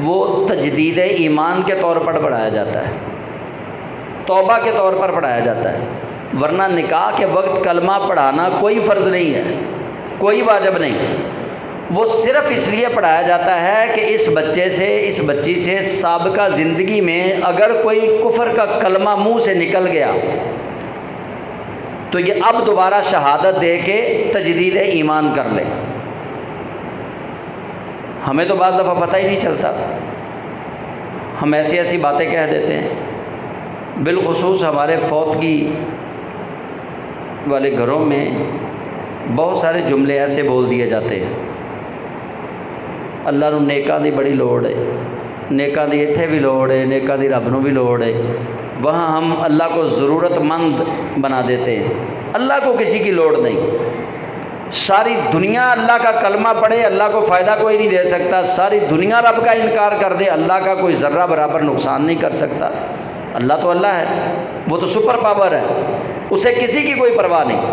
وہ تجدید ایمان کے طور پر پڑھایا جاتا ہے، توبہ کے طور پر پڑھایا جاتا ہے، ورنہ نکاح کے وقت کلمہ پڑھانا کوئی فرض نہیں ہے، کوئی واجب نہیں۔ وہ صرف اس لیے پڑھایا جاتا ہے کہ اس بچے سے، اس بچی سے سابقہ زندگی میں اگر کوئی کفر کا کلمہ منہ سے نکل گیا تو یہ اب دوبارہ شہادت دے کے تجدید ایمان کر لے۔ ہمیں تو بعض دفعہ پتہ ہی نہیں چلتا، ہم ایسی باتیں کہہ دیتے ہیں، بالخصوص ہمارے فوتگی والے گھروں میں بہت سارے جملے ایسے بول دیے جاتے ہیں، اللہ نو نیکاں دی بڑی لوڑ ہے، نیکاں دی ایتھے بھی لوڑ ہے، نیکاں دی رب نو بھی لوڑ ہے۔ وہاں ہم اللہ کو ضرورت مند بنا دیتے ہیں، اللہ کو کسی کی لوڑ نہیں۔ ساری دنیا اللہ کا کلمہ پڑھے، اللہ کو فائدہ کوئی نہیں دے سکتا، ساری دنیا رب کا انکار کر دے، اللہ کا کوئی ذرہ برابر نقصان نہیں کر سکتا۔ اللہ تو اللہ ہے، وہ تو سپر پاور ہے، اسے کسی کی کوئی پرواہ نہیں۔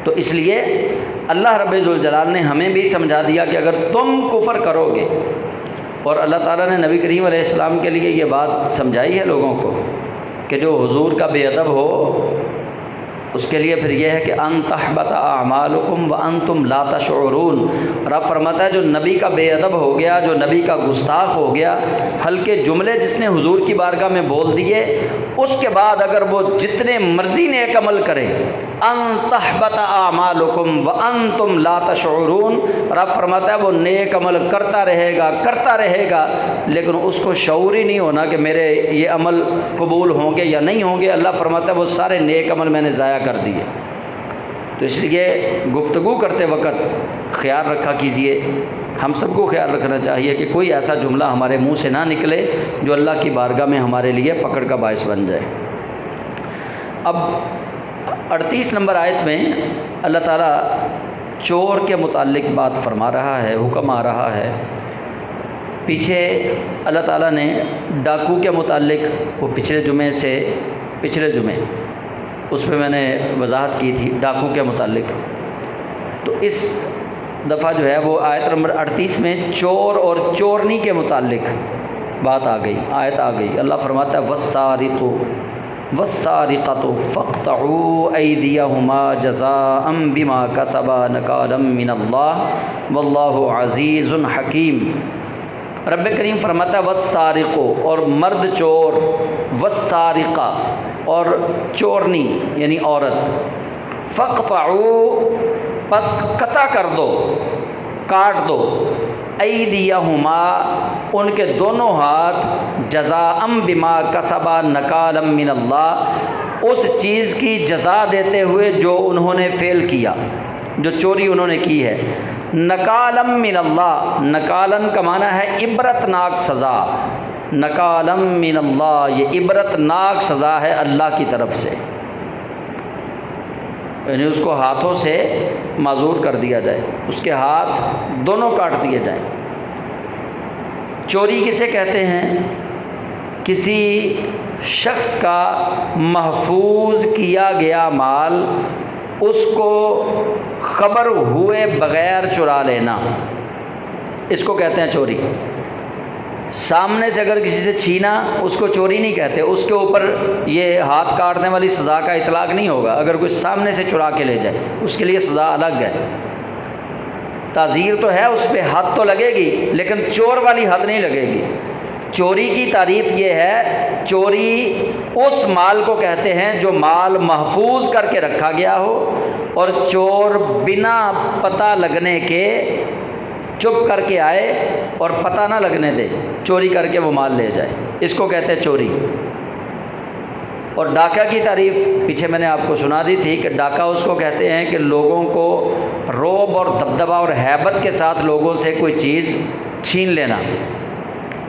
تو اس لیے اللہ رب ذوالجلال نے ہمیں بھی سمجھا دیا کہ اگر تم کفر کرو گے، اور اللہ تعالیٰ نے نبی کریم علیہ السلام کے لیے یہ بات سمجھائی ہے لوگوں کو کہ جو حضور کا بے ادب ہو اس کے لیے پھر یہ ہے کہ ان تحبط اعمالکم وانتم لا تشعرون۔ رب فرماتا ہے جو نبی کا بے ادب ہو گیا، جو نبی کا گستاخ ہو گیا، ہلکے جملے جس نے حضور کی بارگاہ میں بول دیے، اس کے بعد اگر وہ جتنے مرضی نیک عمل کرے، ان تحبط اعمالکم وانتم لا تشعرون، رب فرماتا ہے وہ نیک عمل کرتا رہے گا لیکن اس کو شعور ہی نہیں ہونا کہ میرے یہ عمل قبول ہوں گے یا نہیں ہوں گے۔ اللہ فرماتا ہے وہ سارے نیک عمل میں نے ضائع کر دیے۔ تو اس لیے گفتگو کرتے وقت خیال رکھا کیجئے، ہم سب کو خیال رکھنا چاہیے کہ کوئی ایسا جملہ ہمارے منہ سے نہ نکلے جو اللہ کی بارگاہ میں ہمارے لیے پکڑ کا باعث بن جائے۔ اب 38 نمبر آیت میں اللہ تعالیٰ چور کے متعلق بات فرما رہا ہے، حکم آ رہا ہے۔ پیچھے اللہ تعالیٰ نے ڈاکو کے متعلق وہ پچھلے جمعے اس پہ میں نے وضاحت کی تھی ڈاکو کے متعلق، تو اس دفعہ جو ہے وہ آیت نمبر 38 میں چور اور چورنی کے متعلق بات آ گئی، آیت آ گئی۔ اللہ فرماتا ہے والسارق والسارقۃ فاقطعوا ایدیہما جزاء بما کسبا نکالا من اللہ واللہ عزیز حکیم۔ رب کریم فرماتا ہے والسارق، اور مرد چور، والسارقہ، اور چورنی یعنی عورت، فاقطعوا، پس قطع کر دو، کاٹ دو، ایدیہما، ان کے دونوں ہاتھ، جزاء بما کسبا نکالا من اللہ، اس چیز کی جزا دیتے ہوئے جو انہوں نے فعل کیا، جو چوری انہوں نے کی ہے۔ نکالا من اللہ، نکالن کا معنی ہے عبرت ناک سزا، نکالا من اللہ، یہ عبرت ناک سزا ہے اللہ کی طرف سے، یعنی اس کو ہاتھوں سے معذور کر دیا جائے، اس کے ہاتھ دونوں کاٹ دیے جائیں۔ چوری کسے کہتے ہیں؟ کسی شخص کا محفوظ کیا گیا مال اس کو خبر ہوئے بغیر چرا لینا، اس کو کہتے ہیں چوری۔ سامنے سے اگر کسی سے چھینا اس کو چوری نہیں کہتے، اس کے اوپر یہ ہاتھ کاٹنے والی سزا کا اطلاق نہیں ہوگا۔ اگر کوئی سامنے سے چرا کے لے جائے اس کے لیے سزا الگ ہے، تعزیر تو ہے، اس پہ حد تو لگے گی لیکن چور والی حد نہیں لگے گی۔ چوری کی تعریف یہ ہے، چوری اس مال کو کہتے ہیں جو مال محفوظ کر کے رکھا گیا ہو اور چور بنا پتہ لگنے کے چپ کر کے آئے اور پتہ نہ لگنے دے، چوری کر کے وہ مال لے جائے، اس کو کہتے ہیں چوری۔ اور ڈاکہ کی تعریف پیچھے میں نے آپ کو سنا دی تھی کہ ڈاکہ اس کو کہتے ہیں کہ لوگوں کو رعب اور دبدبہ اور ہیبت کے ساتھ لوگوں سے کوئی چیز چھین لینا،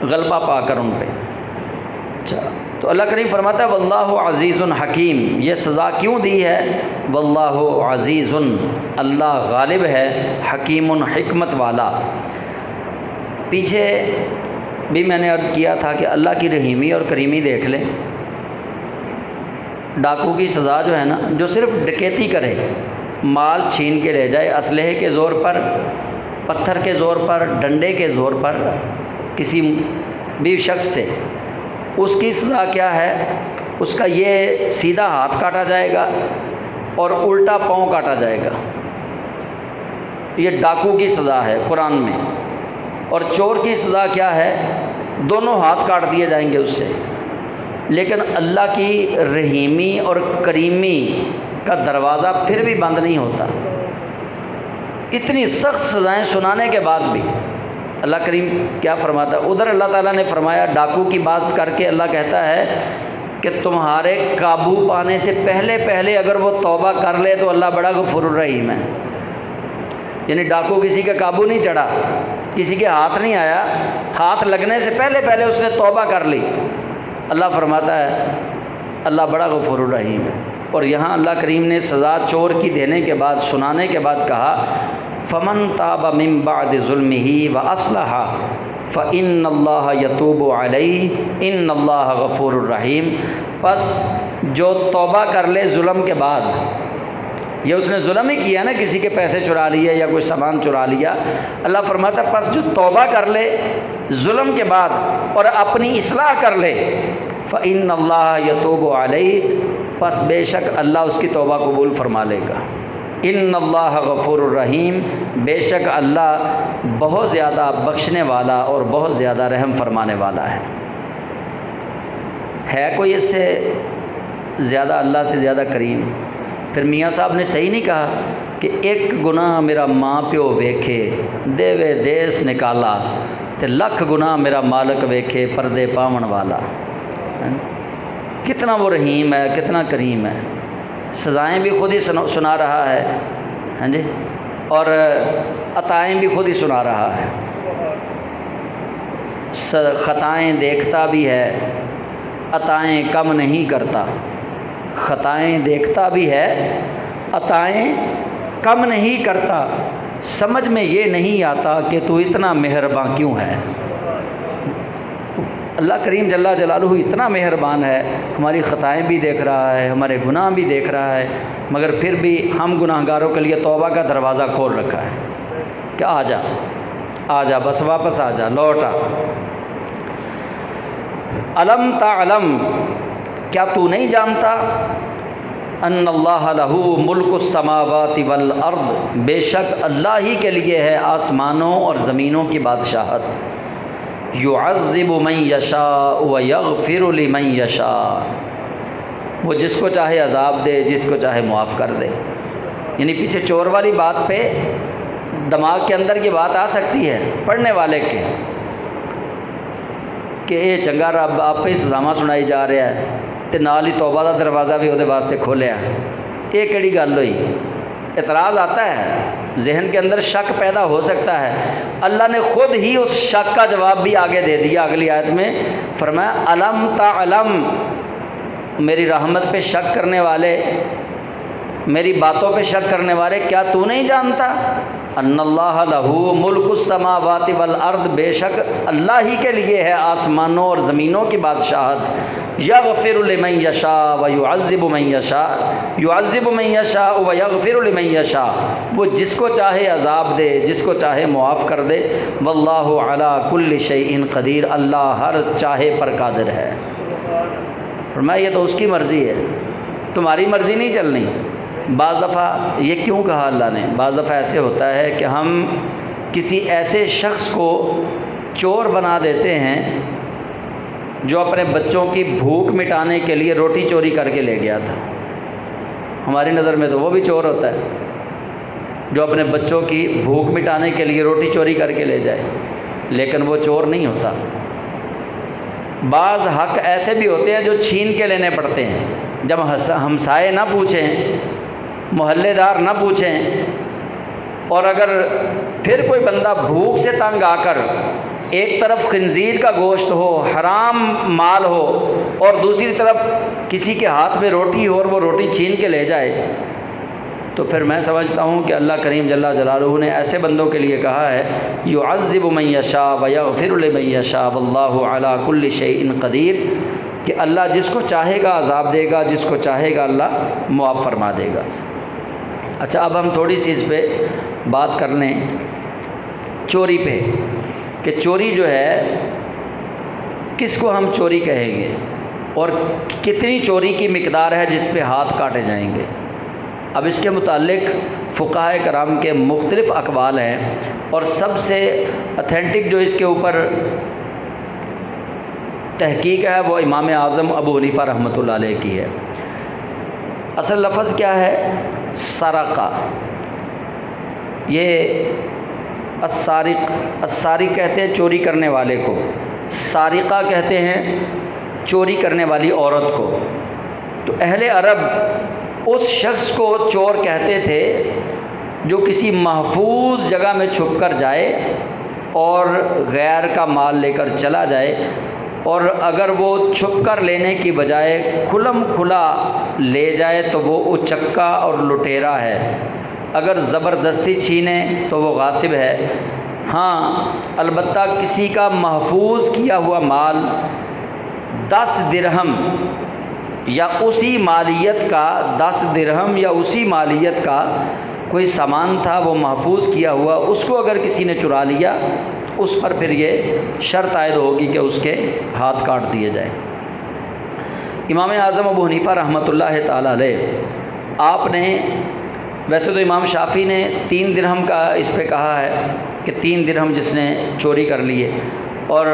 غلبہ پا کر ان پہ۔ اچھا، تو اللہ کریم فرماتا ہے واللہ عزیز حکیم، یہ سزا کیوں دی ہے؟ واللہ عزیز، اللہ غالب ہے، حکیم حکمت والا۔ پیچھے بھی میں نے عرض کیا تھا کہ اللہ کی رحیمی اور کریمی دیکھ لیں ڈاکو کی سزا جو ہے نا، جو صرف ڈکیتی کرے، مال چھین کے لے جائے اسلحے کے زور پر، پتھر کے زور پر، ڈنڈے کے زور پر کسی بھی شخص سے، اس کی سزا کیا ہے؟ اس کا یہ سیدھا ہاتھ کاٹا جائے گا اور الٹا پاؤں کاٹا جائے گا۔ یہ ڈاکو کی سزا ہے قرآن میں۔ اور چور کی سزا کیا ہے؟ دونوں ہاتھ کاٹ دیے جائیں گے اس سے۔ لیکن اللہ کی رحیمی اور کریمی کا دروازہ پھر بھی بند نہیں ہوتا۔ اتنی سخت سزائیں سنانے کے بعد بھی اللہ کریم کیا فرماتا ہے؟ ادھر اللہ تعالیٰ نے فرمایا، ڈاکو کی بات کر کے اللہ کہتا ہے کہ تمہارے قابو پانے سے پہلے اگر وہ توبہ کر لے تو اللہ بڑا غفور الرحیم ہے۔ یعنی ڈاکو کسی کا قابو نہیں چڑھا، کسی کے ہاتھ نہیں آیا، ہاتھ لگنے سے پہلے اس نے توبہ کر لی، اللہ فرماتا ہے اللہ بڑا غفور الرحیم ہے۔ اور یہاں اللہ کریم نے سزا چور کی دینے کے بعد، سنانے کے بعد کہا، فمن تاب من بعد ظلمہ واصلح فإن اللہ یتوب علیہ ان اللہ غفور الرحیم۔ پس جو توبہ کر لے ظلم کے بعد، یہ اس نے ظلم ہی کیا نا، کسی کے پیسے چرا لیے یا کوئی سامان چرا لیا، اللہ فرماتا ہے پس جو توبہ کر لے ظلم کے بعد اور اپنی اصلاح کر لے، فإن اللہ یتوب علیہ، پس بے شک اللہ اس کی توبہ قبول فرما لے گا۔ ان اللہ غفور الرحیم، بے شک اللہ بہت زیادہ بخشنے والا اور بہت زیادہ رحم فرمانے والا ہے کوئی اس سے زیادہ، اللہ سے زیادہ کریم؟ پھر میاں صاحب نے صحیح نہیں کہا کہ ایک گناہ میرا ماں پیو ویکھے دیوے دیس نکالا، تے لکھ گناہ میرا مالک ویکھے پردے پاون والا۔ کتنا وہ رحیم ہے، کتنا کریم ہے۔ سزائیں بھی خود ہی سنا رہا ہے، ہاں جی، اور عطائیں بھی خود ہی سنا رہا ہے۔ خطائیں دیکھتا بھی ہے، عطائیں کم نہیں کرتا۔ خطائیں دیکھتا بھی ہے، عطائیں کم نہیں کرتا۔ سمجھ میں یہ نہیں آتا کہ تو اتنا مہربان کیوں ہے۔ اللہ کریم جل جلالہ اتنا مہربان ہے، ہماری خطائیں بھی دیکھ رہا ہے، ہمارے گناہ بھی دیکھ رہا ہے، مگر پھر بھی ہم گناہ گاروں کے لیے توبہ کا دروازہ کھول رکھا ہے کہ آ جا بس واپس آ جا، لوٹ آ۔ الم تعلم، کیا تو نہیں جانتا، ان اللہ لہ ملک السماوات والارض، بے شک اللہ ہی کے لیے ہے آسمانوں اور زمینوں کی بادشاہت۔ یعذب من یشاء ویغفر لمن یشاء، وہ جس کو چاہے عذاب دے، جس کو چاہے معاف کر دے۔ یعنی پیچھے چور والی بات پہ دماغ کے اندر یہ بات آ سکتی ہے پڑھنے والے کے کہ اے چنگا رب آپ پہ سزاواں سنائی جا رہا ہے تے نال ہی توبہ دا دروازہ بھی وہ واسطے کھولیا، یہ کیڑی گل ہوئی؟ اعتراض آتا ہے، ذہن کے اندر شک پیدا ہو سکتا ہے۔ اللہ نے خود ہی اس شک کا جواب بھی آگے دے دیا، اگلی آیت میں فرمایا الم تعلم، میری رحمت پہ شک کرنے والے، میری باتوں پہ شک کرنے والے، کیا تو نہیں جانتا ان اللہ لہ ملک السماوات والارض، بے شک اللہ ہی کے لیے ہے آسمانوں اور زمینوں کی بادشاہت۔ یغفر لمن یشاء ویعذب من یشاء، یعذب من یشاء ویغفر لمن یشاء، وہ جس کو چاہے عذاب دے، جس کو چاہے معاف کر دے۔ واللہ علی کل شیء قدیر، اللہ ہر چاہے پر قادر ہے۔ فرمایا یہ تو اس کی مرضی ہے، تمہاری مرضی نہیں چلنی۔ بعض دفعہ یہ کیوں کہا اللہ نے؟ بعض دفعہ ایسے ہوتا ہے کہ ہم کسی ایسے شخص کو چور بنا دیتے ہیں جو اپنے بچوں کی بھوک مٹانے کے لیے روٹی چوری کر کے لے گیا تھا۔ ہماری نظر میں تو وہ بھی چور ہوتا ہے جو اپنے بچوں کی بھوک مٹانے کے لیے روٹی چوری کر کے لے جائے، لیکن وہ چور نہیں ہوتا۔ بعض حق ایسے بھی ہوتے ہیں جو چھین کے لینے پڑتے ہیں، جب ہمسائے نہ پوچھیں، محلے دار نہ پوچھیں، اور اگر پھر کوئی بندہ بھوک سے تنگ آ کر ایک طرف خنزیر کا گوشت ہو، حرام مال ہو، اور دوسری طرف کسی کے ہاتھ میں روٹی ہو اور وہ روٹی چھین کے لے جائے، تو پھر میں سمجھتا ہوں کہ اللہ کریم جل جلالہ نے ایسے بندوں کے لیے کہا ہے یعذب من یشاء ویغفر لمن یشاء واللہ علی کل شیء قدیر۔ کہ اللہ جس کو چاہے گا عذاب دے گا، جس کو چاہے گا اللہ معاف فرما دے گا۔ اچھا، اب ہم تھوڑی سی اس پہ بات کر لیں چوری پہ، کہ چوری جو ہے کس کو ہم چوری کہیں گے اور کتنی چوری کی مقدار ہے جس پہ ہاتھ کاٹے جائیں گے۔ اب اس کے متعلق فقہائے کرام کے مختلف اقوال ہیں، اور سب سے اتھینٹک جو اس کے اوپر تحقیق ہے وہ امام اعظم ابو حنیفہ رحمۃ اللہ علیہ کی ہے۔ اصل لفظ کیا ہے؟ سرقہ۔ یہ السارق کہتے ہیں چوری کرنے والے کو، سارقہ کہتے ہیں چوری کرنے والی عورت کو۔ تو اہل عرب اس شخص کو چور کہتے تھے جو کسی محفوظ جگہ میں چھپ کر جائے اور غیر کا مال لے کر چلا جائے، اور اگر وہ چھپ کر لینے کی بجائے کھلم کھلا لے جائے تو وہ اچکا اور لٹیرا ہے، اگر زبردستی چھینے تو وہ غاصب ہے۔ ہاں البتہ کسی کا محفوظ کیا ہوا مال 10 درہم یا اسی مالیت کا 10 درہم یا اسی مالیت کا کوئی سامان تھا وہ محفوظ کیا ہوا، اس کو اگر کسی نے چرا لیا تو اس پر پھر یہ شرط عائد ہوگی کہ اس کے ہاتھ کاٹ دیے جائے۔ امام اعظم ابو حنیفہ رحمۃ اللہ تعالی علیہ آپ نے، ویسے تو امام شافعی نے 3 درہم کا اس پہ کہا ہے کہ 3 درہم جس نے چوری کر لیے، اور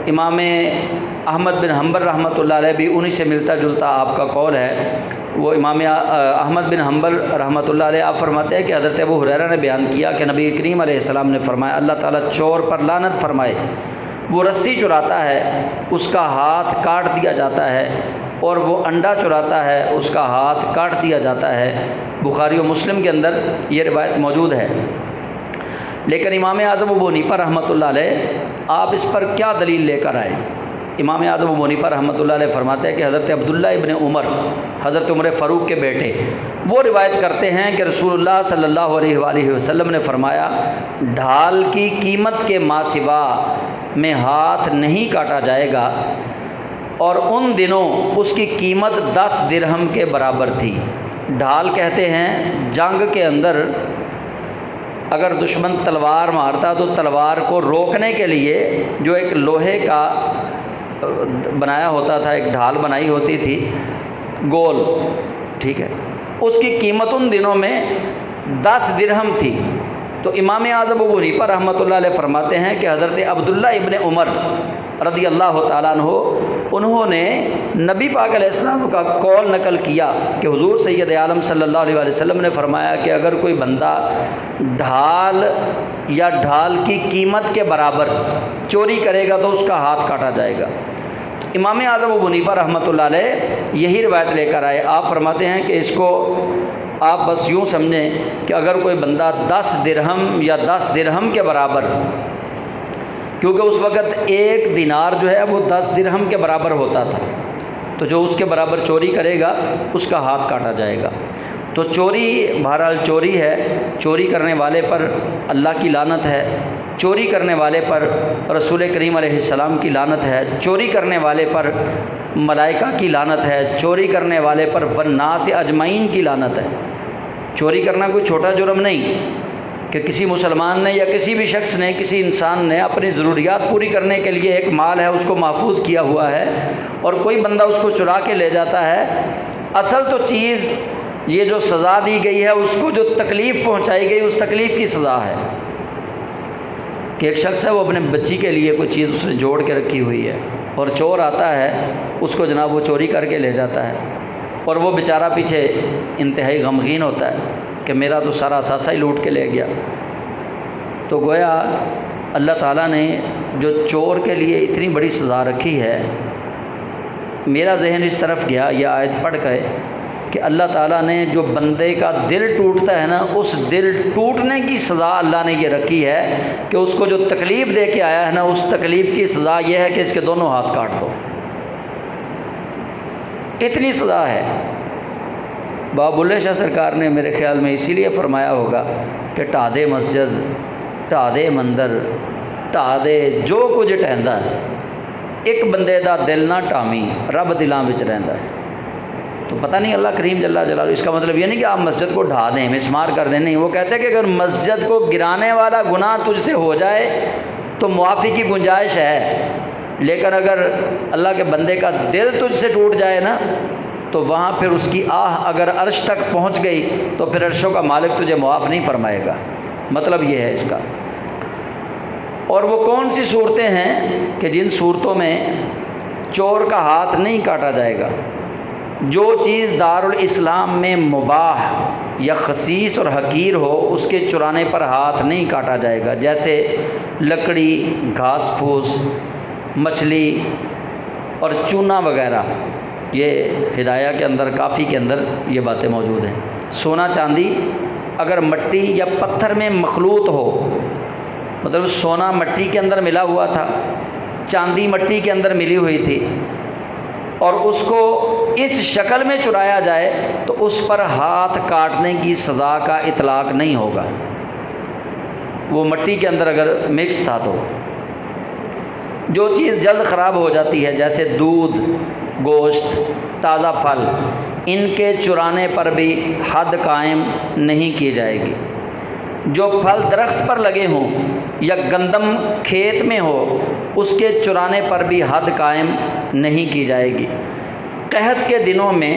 امام احمد بن حنبل رحمۃ اللہ علیہ بھی انہی سے ملتا جلتا آپ کا قول ہے۔ وہ امام احمد بن حنبل رحمۃ اللہ علیہ آپ فرماتے ہیں کہ حضرت ابو ہریرہ نے بیان کیا کہ نبی کریم علیہ السلام نے فرمایا اللہ تعالیٰ چور پر لعنت فرمائے، وہ رسی چراتا ہے اس کا ہاتھ کاٹ دیا جاتا ہے، اور وہ انڈا چراتا ہے اس کا ہاتھ کاٹ دیا جاتا ہے۔ بخاری و مسلم کے اندر یہ روایت موجود ہے۔ لیکن امام اعظم ابو حنیفہ رحمۃ اللہ علیہ آپ اس پر کیا دلیل لے کر آئے؟ امام اعظم ابو حنیفہ رحمۃ اللہ علیہ فرماتے ہیں کہ حضرت عبداللہ ابن عمر، حضرت عمر فاروق کے بیٹے، وہ روایت کرتے ہیں کہ رسول اللہ صلی اللہ علیہ وآلہ وسلم نے فرمایا ڈھال کی قیمت کے ما سوا میں ہاتھ نہیں کاٹا جائے گا، اور ان دنوں اس کی قیمت 10 درہم کے برابر تھی۔ ڈھال کہتے ہیں جنگ کے اندر اگر دشمن تلوار مارتا تو تلوار کو روکنے کے لیے جو ایک لوہے کا بنایا ہوتا تھا، ایک ڈھال بنائی ہوتی تھی گول، ٹھیک ہے، اس کی قیمت ان دنوں میں 10 درہم تھی۔ تو امام اعظم ابو حنیفہ رحمۃ اللہ علیہ فرماتے ہیں کہ حضرت عبداللہ ابن عمر رضی اللہ تعالیٰ عنہ انہوں نے نبی پاک علیہ السلام کا قول نقل کیا کہ حضور سید عالم صلی اللہ علیہ وسلم نے فرمایا کہ اگر کوئی بندہ ڈھال یا ڈھال کی قیمت کے برابر چوری کرے گا تو اس کا ہاتھ کاٹا جائے گا۔ تو امام اعظم ابو حنیفہ رحمۃ اللہ علیہ یہی روایت لے کر آئے۔ آپ فرماتے ہیں کہ اس کو آپ بس یوں سمجھیں کہ اگر کوئی بندہ 10 درہم یا 10 درہم کے برابر، کیونکہ اس وقت 1 دینار جو ہے وہ 10 درہم کے برابر ہوتا تھا، تو جو اس کے برابر چوری کرے گا اس کا ہاتھ کاٹا جائے گا۔ تو چوری بہرحال چوری ہے، چوری کرنے والے پر اللہ کی لعنت ہے، چوری کرنے والے پر رسول کریم علیہ السلام کی لعنت ہے، چوری کرنے والے پر ملائکہ کی لعنت ہے، چوری کرنے والے پر والناس اجمعین کی لعنت ہے۔ چوری کرنا کوئی چھوٹا جرم نہیں کہ کسی مسلمان نے یا کسی بھی شخص نے، کسی انسان نے اپنی ضروریات پوری کرنے کے لیے ایک مال ہے اس کو محفوظ کیا ہوا ہے اور کوئی بندہ اس کو چرا کے لے جاتا ہے۔ اصل تو چیز یہ جو سزا دی گئی ہے اس کو جو تکلیف پہنچائی گئی اس تکلیف کی سزا ہے کہ ایک شخص ہے وہ اپنے بچی کے لیے کوئی چیز اس نے جوڑ کے رکھی ہوئی ہے اور چور آتا ہے اس کو جناب وہ چوری کر کے لے جاتا ہے، اور وہ بیچارہ پیچھے انتہائی غمگین ہوتا ہے کہ میرا تو سارا اثاثہ ہی لوٹ کے لے گیا۔ تو گویا اللہ تعالیٰ نے جو چور کے لیے اتنی بڑی سزا رکھی ہے، میرا ذہن اس طرف گیا یہ آیت پڑھ کے کہ اللہ تعالیٰ نے جو بندے کا دل ٹوٹتا ہے نا، اس دل ٹوٹنے کی سزا اللہ نے یہ رکھی ہے کہ اس کو جو تکلیف دے کے آیا ہے نا، اس تکلیف کی سزا یہ ہے کہ اس کے دونوں ہاتھ کاٹ دو۔ اتنی سزا ہے۔ بابا بلے شاہ سرکار نے میرے خیال میں اسی لیے فرمایا ہوگا کہ ٹھا دے مسجد، ٹھا دے مندر، ٹھا دے جو کچھ ٹہندا ہے، ایک بندے دا دل نہ ٹامی، رب دلاں وچ رہندا ہے۔ تو پتہ نہیں اللہ کریم جل جلالہ، اس کا مطلب یہ نہیں کہ آپ مسجد کو ڈھا دیں، مسمار کر دیں، نہیں۔ وہ کہتے ہیں کہ اگر مسجد کو گرانے والا گناہ تجھ سے ہو جائے تو معافی کی گنجائش ہے، لیکن اگر اللہ کے بندے کا دل تجھ سے ٹوٹ جائے نا، تو وہاں پھر اس کی آہ اگر عرش تک پہنچ گئی تو پھر عرشوں کا مالک تجھے معاف نہیں فرمائے گا۔ مطلب یہ ہے اس کا۔ اور وہ کون سی صورتیں ہیں کہ جن صورتوں میں چور کا ہاتھ نہیں کاٹا جائے گا؟ جو چیز دارالاسلام میں مباح یا خسیس اور حقیر ہو، اس کے چرانے پر ہاتھ نہیں کاٹا جائے گا، جیسے لکڑی، گھاس پھوس، مچھلی اور چونا وغیرہ۔ یہ ہدایہ کے اندر، کافی کے اندر یہ باتیں موجود ہیں۔ سونا چاندی اگر مٹی یا پتھر میں مخلوط ہو، مطلب سونا مٹی کے اندر ملا ہوا تھا، چاندی مٹی کے اندر ملی ہوئی تھی، اور اس کو اس شکل میں چرایا جائے تو اس پر ہاتھ کاٹنے کی سزا کا اطلاق نہیں ہوگا۔ وہ مٹی کے اندر اگر مکس تھا تو۔ جو چیز جلد خراب ہو جاتی ہے، جیسے دودھ، گوشت، تازہ پھل، ان کے چرانے پر بھی حد قائم نہیں کی جائے گی۔ جو پھل درخت پر لگے ہوں یا گندم کھیت میں ہو، اس کے چرانے پر بھی حد قائم نہیں کی جائے گی۔ قحط کے دنوں میں